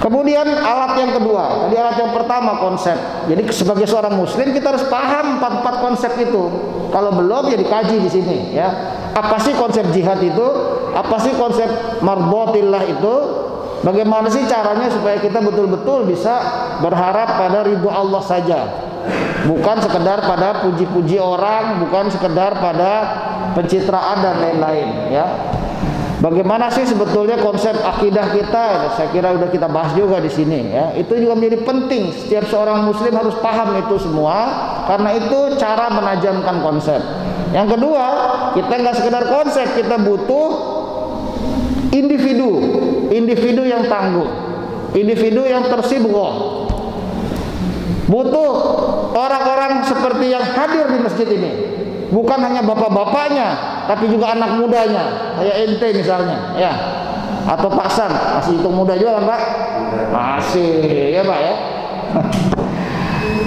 Kemudian alat yang kedua, tadi alat yang pertama konsep. Jadi sebagai seorang muslim kita harus paham 4 konsep itu. Kalau belum ya dikaji di sini, ya. Apa sih konsep jihad itu? Apa sih konsep mardotillah itu? Bagaimana sih caranya supaya kita betul-betul bisa berharap pada ridho Allah saja, bukan sekedar pada puji-puji orang, bukan sekedar pada pencitraan dan lain-lain, ya. Bagaimana sih sebetulnya konsep akidah kita? Saya kira udah kita bahas juga di sini, ya. Itu juga menjadi penting. Setiap seorang muslim harus paham itu semua, karena itu cara menajamkan konsep. Yang kedua, kita nggak sekedar konsep, kita butuh individu yang tangguh, individu yang tersibghoh. Butuh orang-orang seperti yang hadir di masjid ini, bukan hanya bapak-bapaknya, tapi juga anak mudanya, kayak ente misalnya, ya, atau Pak San, masih hitung muda juga kan Pak? Masih, ya Pak ya.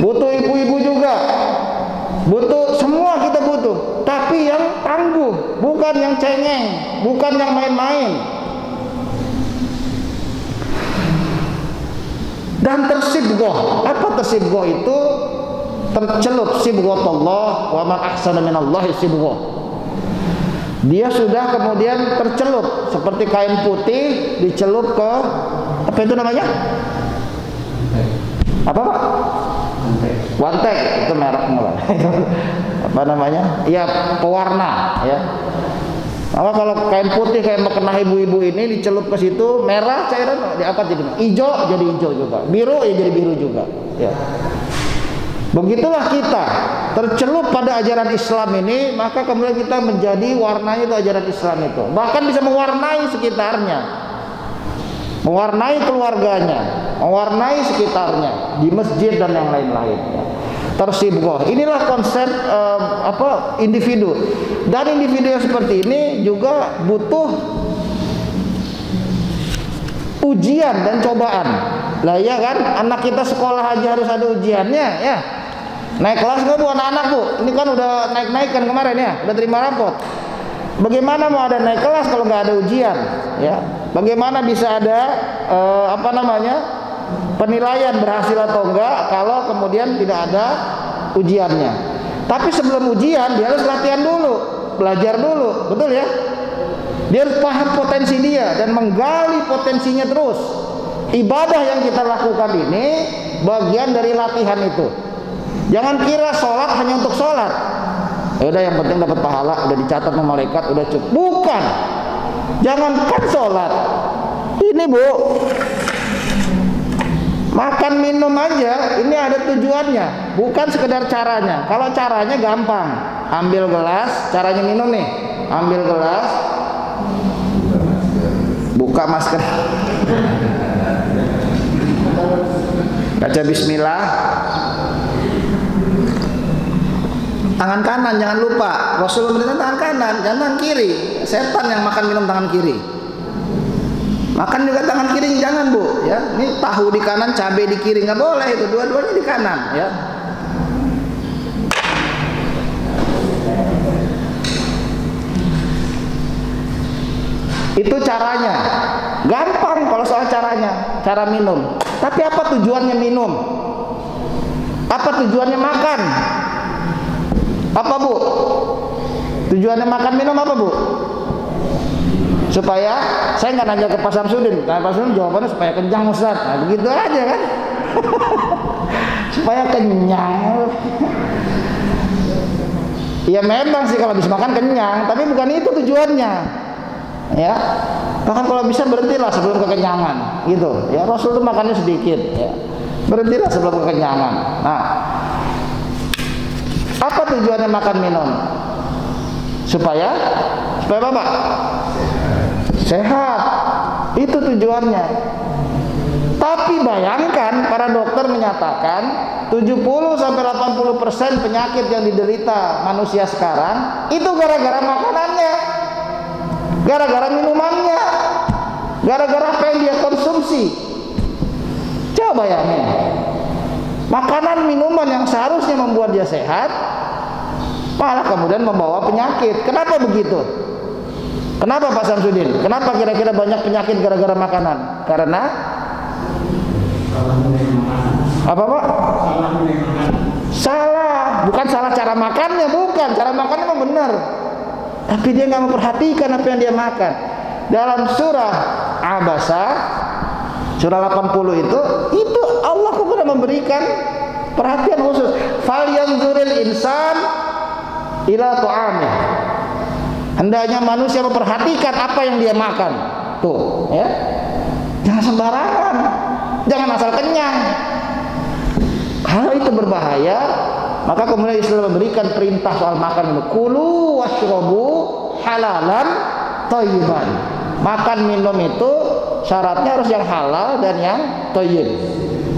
Butuh ibu-ibu juga, butuh semua, kita butuh, tapi yang tangguh, bukan yang cengeng, bukan yang main-main. Dan tersibghoh. Apa tersibghoh itu? Tercelup, sibghatullah wa man ahsana minallahi sibghoh. Dia sudah kemudian tercelup seperti kain putih dicelup ke apa itu namanya? Apa Pak? Wantek, itu mereknya Pak. Apa namanya? Iya, pewarna, ya. Maka kalau kain putih kayak mekena ibu-ibu ini dicelup ke situ, merah cairan diangkat jadi hijau, jadi hijau juga, biru ya jadi biru juga, ya. Begitulah kita tercelup pada ajaran Islam ini, maka kemudian kita menjadi warnanya itu ajaran Islam itu. Bahkan bisa mewarnai sekitarnya, mewarnai keluarganya, mewarnai sekitarnya di masjid dan yang lain-lain, ya. Tersibghoh. Inilah konsep individu. Dan individu yang seperti ini juga butuh ujian dan cobaan. Lah ya kan, anak kita sekolah aja harus ada ujiannya, ya. Naik kelas nggak Bu anak-anak Bu? Ini kan udah naik-naik kan kemarin ya, udah terima rapot. Bagaimana mau ada naik kelas kalau nggak ada ujian, ya? Bagaimana bisa ada penilaian berhasil atau enggak kalau kemudian tidak ada ujiannya? Tapi sebelum ujian dia harus latihan dulu, belajar dulu, betul ya? Dia harus paham potensi dia dan menggali potensinya terus. Ibadah yang kita lakukan ini bagian dari latihan itu. Jangan kira sholat hanya untuk sholat. Ya udah, yang penting dapat pahala, udah dicatat sama malaikat, udah cukup. Bukan. Jangankan sholat. Ini Bu, makan minum aja ini ada tujuannya, bukan sekedar caranya. Kalau caranya gampang, ambil gelas, caranya minum nih, ambil gelas, buka masker. Baca bismillah. Tangan kanan jangan lupa. Rasul memerintahkan tangan kanan, jangan tangan kiri. Setan yang makan minum tangan kiri. Makan juga tangan kiri jangan, Bu, ya. Ini tahu di kanan, cabai di kiri, nggak boleh itu. Dua-duanya di kanan, ya. Itu caranya. Gampang kalau soal caranya, cara minum. Tapi apa tujuannya minum? Apa tujuannya makan? Apa, Bu? Tujuannya makan minum apa, Bu? Supaya, saya nggak nanya ke Pak Samsudin. Pak Samsudin jawabannya supaya kenyang, Ustaz. Nah, begitu aja kan? Supaya kenyang. Ya memang sih kalau bisa makan kenyang, tapi bukan itu tujuannya. Ya, bahkan kalau bisa berhentilah sebelum kekenyangan, gitu. Ya, Rasul itu makannya sedikit. Ya, berhentilah sebelum kekenyangan. Nah, apa tujuannya makan minum? Supaya apa, Pak? Sehat. Itu tujuannya. Tapi bayangkan, para dokter menyatakan 70-80% penyakit yang diderita manusia sekarang itu gara-gara makanannya, gara-gara minumannya, gara-gara apa yang dia konsumsi. Coba bayangin, makanan minuman yang seharusnya membuat dia sehat malah kemudian membawa penyakit. Kenapa begitu? Kenapa, Pak Samsudin? Kenapa kira-kira banyak penyakit gara-gara makanan? Karena apa, Pak? Salah. Bukan salah cara makannya, bukan. Cara makannya memang benar, tapi dia nggak memperhatikan apa yang dia makan. Dalam surah Abasa, surah 80 itu Allah kemudian memberikan perhatian khusus. Falyanzuril insan ila ta'amih. Hendaknya manusia memperhatikan apa yang dia makan. Tuh, ya. Jangan sembarangan. Jangan asal kenyang. Kalau itu berbahaya, maka kemudian Islam memberikan perintah soal makan itu. Kulu washrobu halalan thayyiban. Makan minum itu syaratnya harus yang halal dan yang thayyib.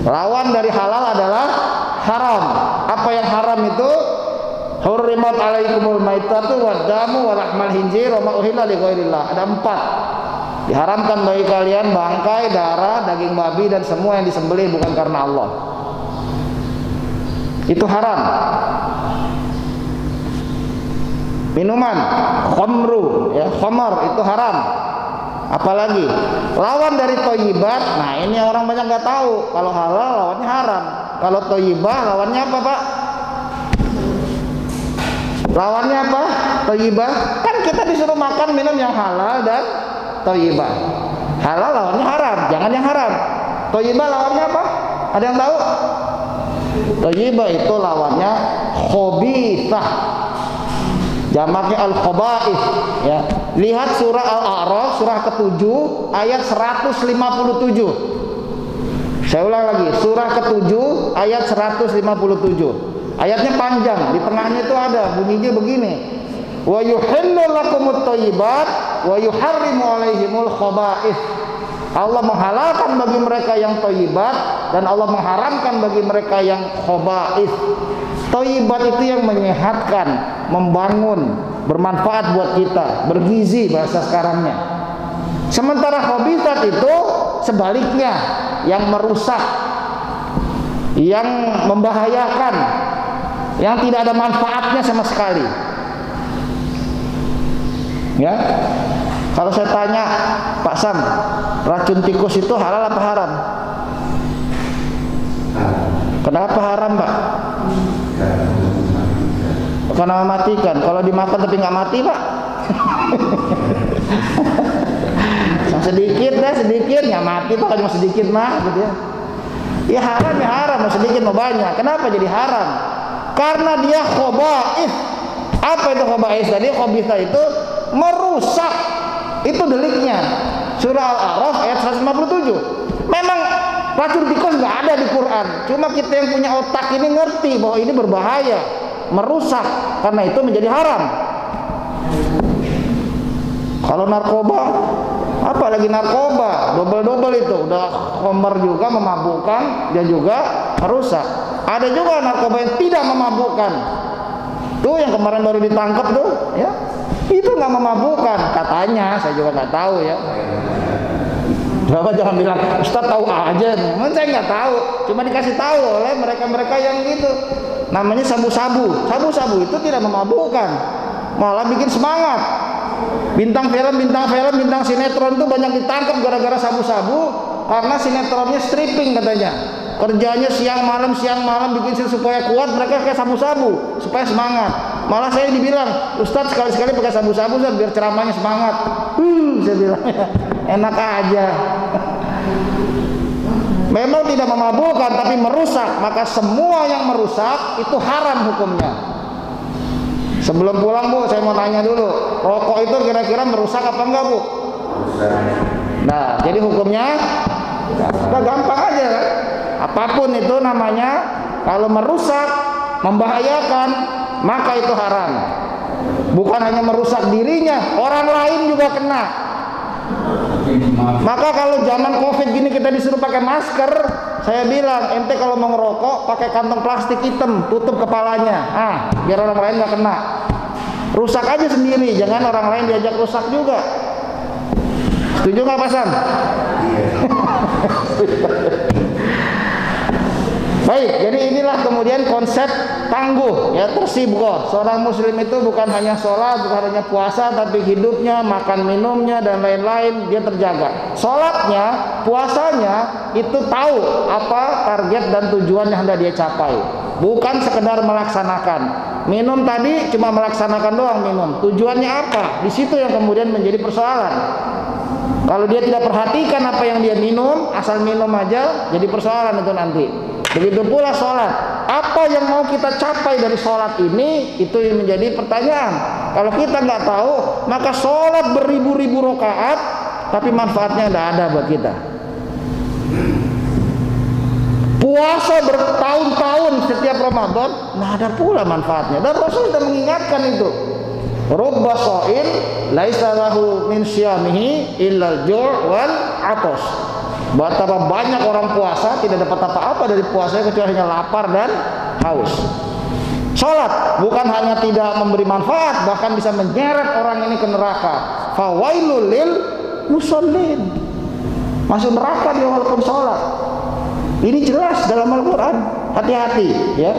Lawan dari halal adalah haram. Apa yang haram itu? Hurrimat alaikumul maitatu waddamu walahmal hinzir wa ma uhilla li ghairillah. Ada 4. Diharamkan bagi kalian bangkai, darah, daging babi dan semua yang disembelih bukan karena Allah. Itu haram. Minuman, khamru, ya, khamar itu haram. Apalagi lawan dari thayyibat. Nah, ini orang banyak nggak tahu. Kalau halal lawannya haram. Kalau thayyibah lawannya apa, Pak? Lawannya apa? Thayyibah. Kan kita disuruh makan minum yang halal dan thayyibah. Halal lawannya haram, jangan yang haram. Thayyibah lawannya apa? Ada yang tahu? Thayyibah itu lawannya khabithah. Jamaknya al-khaba'ith, ya. Lihat surah Al-A'raf surah ke-7 ayat 157. Saya ulang lagi, surah ke-7 ayat 157. Ayatnya panjang, di tengahnya itu ada bunyinya begini. Wa yuhillu lakumut thayyibat wa yuharrimu alaihimul khaba'ith. Allah menghalalkan bagi mereka yang thayyibat dan Allah mengharamkan bagi mereka yang khaba'ith. Thayyibat itu yang menyehatkan, membangun, bermanfaat buat kita, bergizi bahasa sekarangnya. Sementara khabithat itu sebaliknya, yang merusak, yang membahayakan, yang tidak ada manfaatnya sama sekali. Ya, kalau saya tanya Pak Sam, racun tikus itu halal apa haram? Kenapa haram, Pak? Karena mematikan. Kalau dimakan tapi nggak mati, Pak. Yang sedikit deh, sedikit nggak mati, Pak. Kalau cuma sedikit mah, gitu ya. Ya haram, ya haram. Mau sedikit mau banyak. Kenapa jadi haram? Karena dia khaba'ith. Apa itu khaba'ith tadi? Khabithah itu merusak. Itu deliknya. Surah Al-A'raf ayat 157. Memang racun tikus nggak ada di Quran. Cuma kita yang punya otak ini ngerti bahwa ini berbahaya, merusak. Karena itu menjadi haram. Kalau narkoba Apalagi narkoba, double itu, udah homer juga memabukkan, dia juga merusak. Ada juga narkoba yang tidak memabukkan. Tuh yang kemarin baru ditangkap tuh, ya. Itu nggak memabukkan katanya, saya juga nggak tahu ya. Bapak jangan bilang Ustaz tahu aja, saya nggak tahu, cuma dikasih tahu oleh mereka-mereka yang gitu. Namanya sabu-sabu. Sabu-sabu itu tidak memabukkan, malah bikin semangat. Bintang film, bintang sinetron itu banyak ditangkap gara-gara sabu-sabu karena sinetronnya stripping katanya. Kerjanya siang malam bikin supaya kuat, mereka kayak sabu-sabu supaya semangat. Malah saya dibilang, Ustaz sekali-sekali pakai sabu-sabu biar ceramahnya semangat. Saya bilang enak aja. Memang tidak memabukkan tapi merusak, maka semua yang merusak itu haram hukumnya. Sebelum pulang Bu, saya mau tanya dulu, rokok itu kira-kira merusak apa enggak Bu? Nah, jadi hukumnya kita gampang aja. Apapun itu namanya, kalau merusak, membahayakan, maka itu haram. Bukan hanya merusak dirinya, orang lain juga kena. Maka kalau zaman Covid gini kita disuruh pakai masker, saya bilang ente kalau mau ngerokok pakai kantong plastik hitam, tutup kepalanya, biar orang lain nggak kena. Rusak aja sendiri, jangan orang lain diajak rusak juga. Setuju nggak Pak Sam? Baik, jadi inilah kemudian konsep tangguh, ya, tersibgoh. Seorang muslim itu bukan hanya sholat, bukan hanya puasa, tapi hidupnya, makan minumnya, dan lain-lain dia terjaga. Sholatnya, puasanya, itu tahu apa target dan tujuan yang hendak dia capai. Bukan sekedar melaksanakan. Minum tadi cuma melaksanakan doang minum. Tujuannya apa? Di situ yang kemudian menjadi persoalan. Kalau dia tidak perhatikan apa yang dia minum, asal minum aja, jadi persoalan itu nanti. Begitu pula sholat. Apa yang mau kita capai dari sholat ini, itu yang menjadi pertanyaan. Kalau kita nggak tahu, maka sholat beribu-ribu rakaat, tapi manfaatnya nggak ada buat kita. Puasa bertahun-tahun setiap Ramadan, nggak ada pula manfaatnya. Dan Rasul sudah mengingatkan itu. Rubba sha'in laisa lahu min syamihi illal ju' wal 'atas. Betapa banyak orang puasa tidak dapat apa-apa dari puasanya kecuali hanya lapar dan haus. Sholat bukan hanya tidak memberi manfaat, bahkan bisa menyeret orang ini ke neraka. Fawailul lil musallin. Masuk neraka dia walaupun sholat. Ini jelas dalam Al-Quran. Hati-hati ya.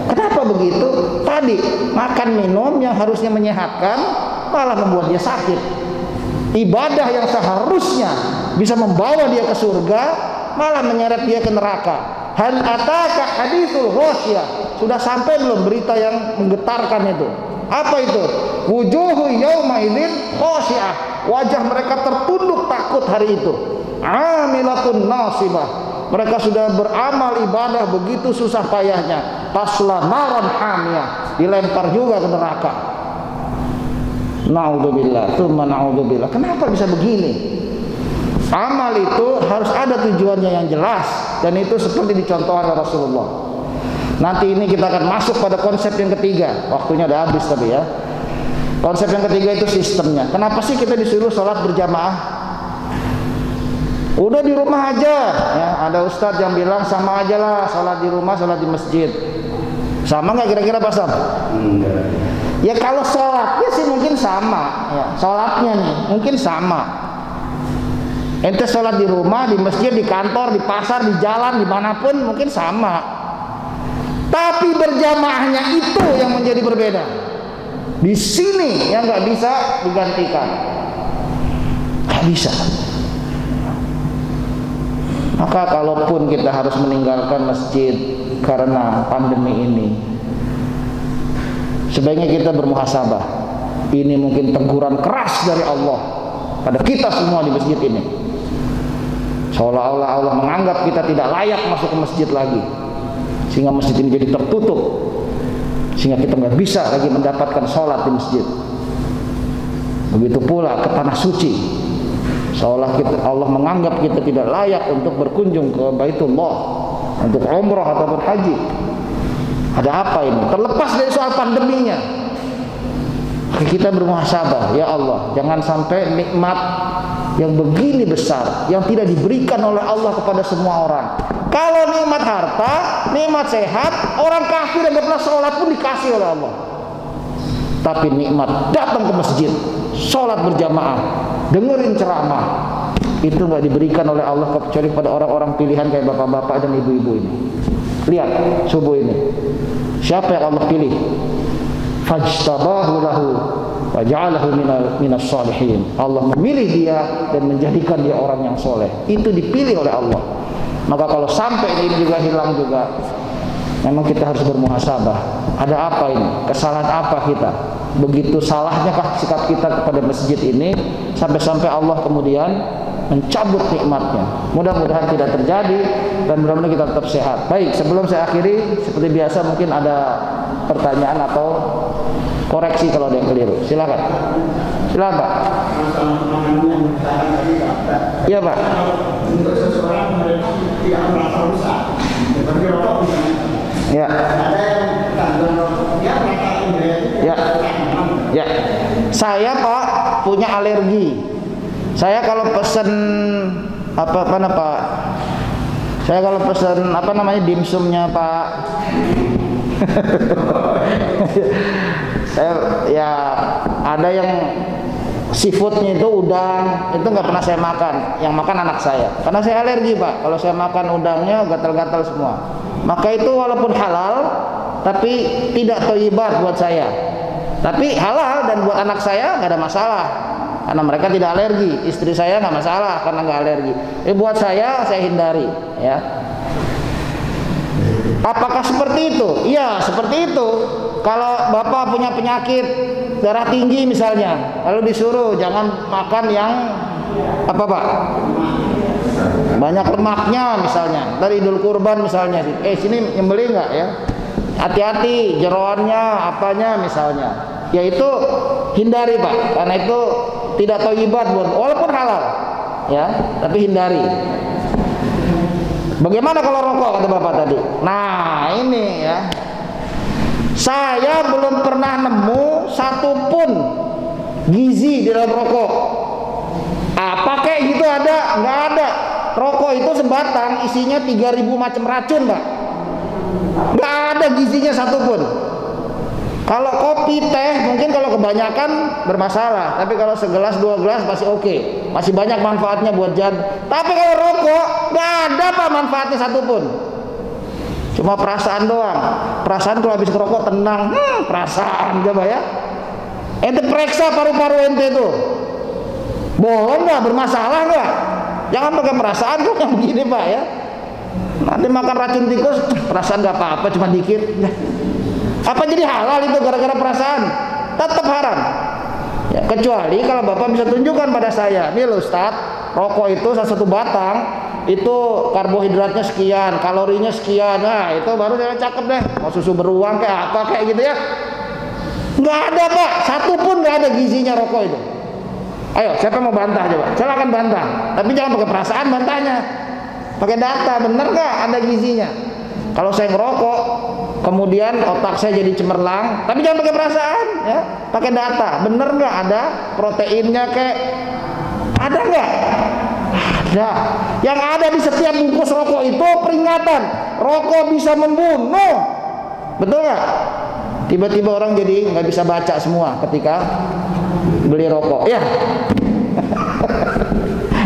Kenapa begitu? Tadi makan minum yang harusnya menyehatkan malah membuat dia sakit. Ibadah yang seharusnya bisa membawa dia ke surga malah menyeret dia ke neraka. Hal ataka haditsul ghasyiyah. Sudah sampai belum berita yang menggetarkan itu? Apa itu? Wujuhu yauma idzin khasyiah. Wajah mereka tertunduk takut hari itu. Amilatun nasibah. Mereka sudah beramal ibadah begitu susah payahnya. Tasla naran hamiyah. Dilempar juga ke neraka. Na'udzubillah, tsumma na'udzubillah. Kenapa bisa begini? Amal itu harus ada tujuannya yang jelas, dan itu seperti dicontohkan oleh Rasulullah. Nanti ini kita akan masuk pada konsep yang ketiga. Waktunya udah habis tadi ya. Konsep yang ketiga itu sistemnya. Kenapa sih kita disuruh sholat berjamaah? Udah di rumah aja ya. Ada ustadz yang bilang sama aja lah, sholat di rumah, sholat di masjid. Sama nggak kira-kira Pak Sam? Ya kalau sholatnya sih mungkin sama ya. Sholatnya nih mungkin sama. Ente sholat di rumah, di masjid, di kantor, di pasar, di jalan, dimanapun mungkin sama. Tapi berjamaahnya itu yang menjadi berbeda. Di sini yang nggak bisa digantikan. Nggak bisa. Maka kalaupun kita harus meninggalkan masjid karena pandemi ini, sebaiknya kita bermuhasabah. Ini mungkin teguran keras dari Allah pada kita semua di masjid ini. Seolah-olah Allah menganggap kita tidak layak masuk ke masjid lagi, sehingga masjid ini jadi tertutup, sehingga kita nggak bisa lagi mendapatkan sholat di masjid. Begitu pula ke tanah suci, seolah Allah menganggap kita tidak layak untuk berkunjung ke Baitullah, untuk umrah ataupun haji. Ada apa ini? Terlepas dari soal pandeminya, kita bermuhasabah, ya Allah, jangan sampai nikmat yang begini besar, yang tidak diberikan oleh Allah kepada semua orang. Kalau nikmat harta, nikmat sehat, orang kafir yang gak pernah sholat pun dikasih oleh Allah. Tapi nikmat datang ke masjid, sholat berjamaah, dengerin ceramah, itu nggak diberikan oleh Allah kecuali pada orang-orang pilihan kayak bapak-bapak dan ibu-ibu ini. Lihat subuh ini, siapa yang Allah pilih? Fajtabahu lahu wa ja'alahu minas shalihin. Allah memilih dia dan menjadikan dia orang yang soleh. Itu dipilih oleh Allah. Maka kalau sampai ini juga hilang juga, memang kita harus bermuhasabah. Ada apa ini? Kesalahan apa kita? Begitu salahnya kah sikap kita kepada masjid ini sampai-sampai Allah kemudian mencabut nikmatnya. Mudah-mudahan tidak terjadi dan mudah-mudahan kita tetap sehat. Baik, sebelum saya akhiri, seperti biasa mungkin ada pertanyaan atau koreksi kalau ada yang keliru. Silakan. Silakan, Pak. Iya, Pak. Untuk seseorang mereka tidak merasa rusak, seperti rokok misalnya. Ya. Ada yang kandungan rokok, dia merasa ya. Ya. Saya, Pak, punya alergi. Saya kalau pesen apa Pak? Saya kalau pesen apa namanya dimsumnya Pak. Saya ya ada yang seafoodnya itu udang, itu nggak pernah saya makan. Yang makan anak saya, karena saya alergi Pak. Kalau saya makan udangnya gatal-gatal semua. Maka itu walaupun halal, tapi tidak thayyibat buat saya. Tapi halal dan buat anak saya nggak ada masalah, karena mereka tidak alergi. Istri saya nggak masalah karena nggak alergi. Buat saya hindari. Ya. Apakah seperti itu? Iya, seperti itu. Kalau bapak punya penyakit darah tinggi misalnya, lalu disuruh jangan makan yang apa Pak? Banyak lemaknya misalnya. Dari Idul Kurban misalnya, sini nyembeli nggak ya? Hati-hati jeroannya, apanya misalnya. Yaitu hindari Pak, karena itu tidak thayyibat walaupun halal, ya, tapi hindari. Bagaimana kalau rokok kata bapak tadi? Nah ini ya, saya belum pernah nemu satupun gizi di dalam rokok. Apa kayak gitu ada? Nggak ada. Rokok itu sebatang isinya 3000 macam racun Pak. Nggak ada gizinya satupun. Kalau kopi, teh mungkin kalau kebanyakan bermasalah, tapi kalau segelas dua gelas masih oke, masih banyak manfaatnya buat jantung. Tapi kalau rokok nggak ada Pak manfaatnya satupun, cuma perasaan doang. Perasaan kalau habis ngerokok tenang, perasaan coba ya. Ente periksa paru-paru ente itu, bohong nggak, bermasalah nggak? Jangan pakai perasaan kok yang begini Pak ya. Nanti makan racun tikus, perasaan nggak apa-apa, cuma dikit. Apa jadi halal itu gara-gara perasaan? Tetap haram. Ya, kecuali kalau bapak bisa tunjukkan pada saya, nih loh Ustaz, rokok itu satu batang itu karbohidratnya sekian, kalorinya sekian. Nah itu baru saya cakep deh. Mau susu beruang kayak apa kayak gitu ya? Nggak ada Pak, satu pun nggak ada gizinya rokok itu. Ayo, siapa mau bantah coba? Silakan bantah. Tapi jangan pakai perasaan bantahnya. Pakai data, bener nggak ada gizinya? Kalau saya ngerokok, kemudian otak saya jadi cemerlang, tapi jangan pakai perasaan, ya, pakai data, bener nggak ada proteinnya kayak, ada nggak? Ada. Yang ada di setiap bungkus rokok itu peringatan, rokok bisa membunuh, betul nggak? Tiba-tiba orang jadi nggak bisa baca semua ketika beli rokok, ya,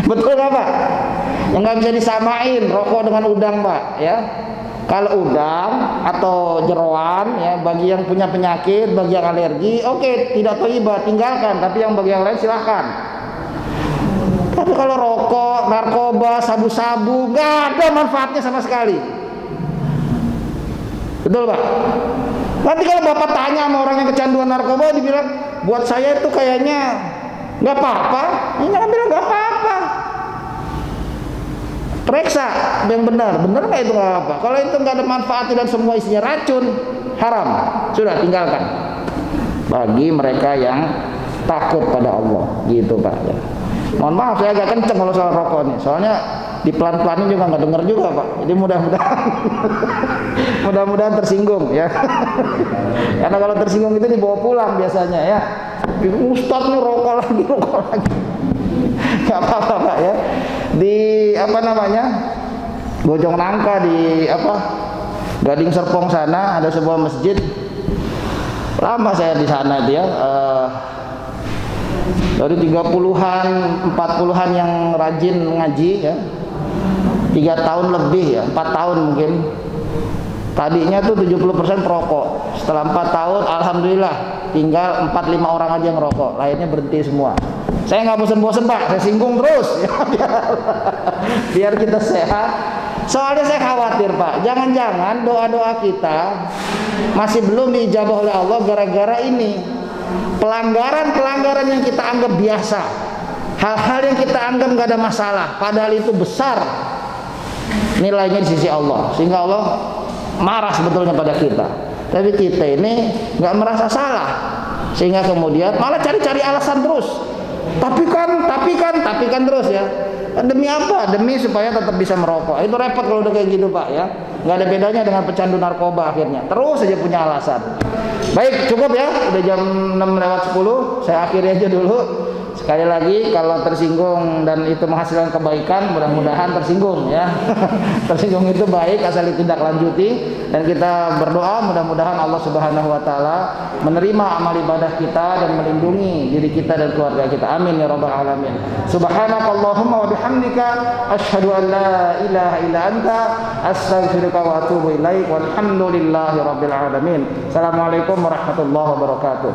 betul nggak Pak? Yang nggak bisa disamain rokok dengan udang Pak, ya. Kalau udang atau jeroan ya bagi yang punya penyakit, bagi yang alergi, oke, tidak thayyibat, tinggalkan. Tapi yang bagi yang lain silahkan. Tapi kalau rokok, narkoba, sabu-sabu, nggak ada manfaatnya sama sekali. Betul Pak? Nanti kalau bapak tanya sama orang yang kecanduan narkoba, dibilang buat saya itu kayaknya nggak apa-apa. Ini jangan bilang nggak apa-apa. Periksa yang benar nggak itu nggak apa. Kalau itu nggak ada manfaatnya dan semua isinya racun, haram. Sudah tinggalkan. Bagi mereka yang takut pada Allah, gitu Pak. Ya. Mohon maaf saya agak kenceng kalau soal rokok nih. Soalnya di pelan-pelanin juga nggak dengar juga Pak. Jadi mudah-mudahan tersinggung ya. Karena kalau tersinggung itu dibawa pulang biasanya ya. Ustadz nih rokok lagi. Nggak apa-apa Pak ya. Di apa namanya, Bojong Nangka di apa, Gading Serpong sana ada sebuah masjid. Lama saya di sana dia, dari 30-an, 40-an yang rajin ngaji ya. 3 tahun lebih ya, 4 tahun mungkin. Tadinya tuh 70% perokok. Setelah 4 tahun, alhamdulillah tinggal 4-5 orang aja yang ngerokok, lainnya berhenti semua. Saya nggak bosen-bosen Pak, saya singgung terus ya, biar kita sehat. Soalnya saya khawatir Pak, jangan-jangan doa-doa kita masih belum diijabah oleh Allah gara-gara ini. Pelanggaran-pelanggaran yang kita anggap biasa, hal-hal yang kita anggap nggak ada masalah, padahal itu besar nilainya di sisi Allah, sehingga Allah marah sebetulnya pada kita. Tapi kita ini nggak merasa salah, sehingga kemudian malah cari-cari alasan terus. Tapi kan terus ya. Demi apa? Demi supaya tetap bisa merokok. Itu repot kalau udah kayak gitu Pak ya. Nggak ada bedanya dengan pecandu narkoba akhirnya. Terus saja punya alasan. Baik, cukup ya. Udah jam 6:10. Saya akhiri aja dulu. Sekali lagi, kalau tersinggung dan itu menghasilkan kebaikan, mudah-mudahan tersinggung ya. Tersinggung itu baik asal ditindaklanjuti, dan kita berdoa mudah-mudahan Allah Subhanahu wa taala menerima amal ibadah kita dan melindungi diri kita dan keluarga kita. Amin ya rabbal alamin. Subhanakallahumma wa bihamdika asyhadu an la ilaha illa anta astaghfiruka wa atubu ilaik. Walhamdulillahi rabbil alamin. Assalamualaikum warahmatullahi wabarakatuh.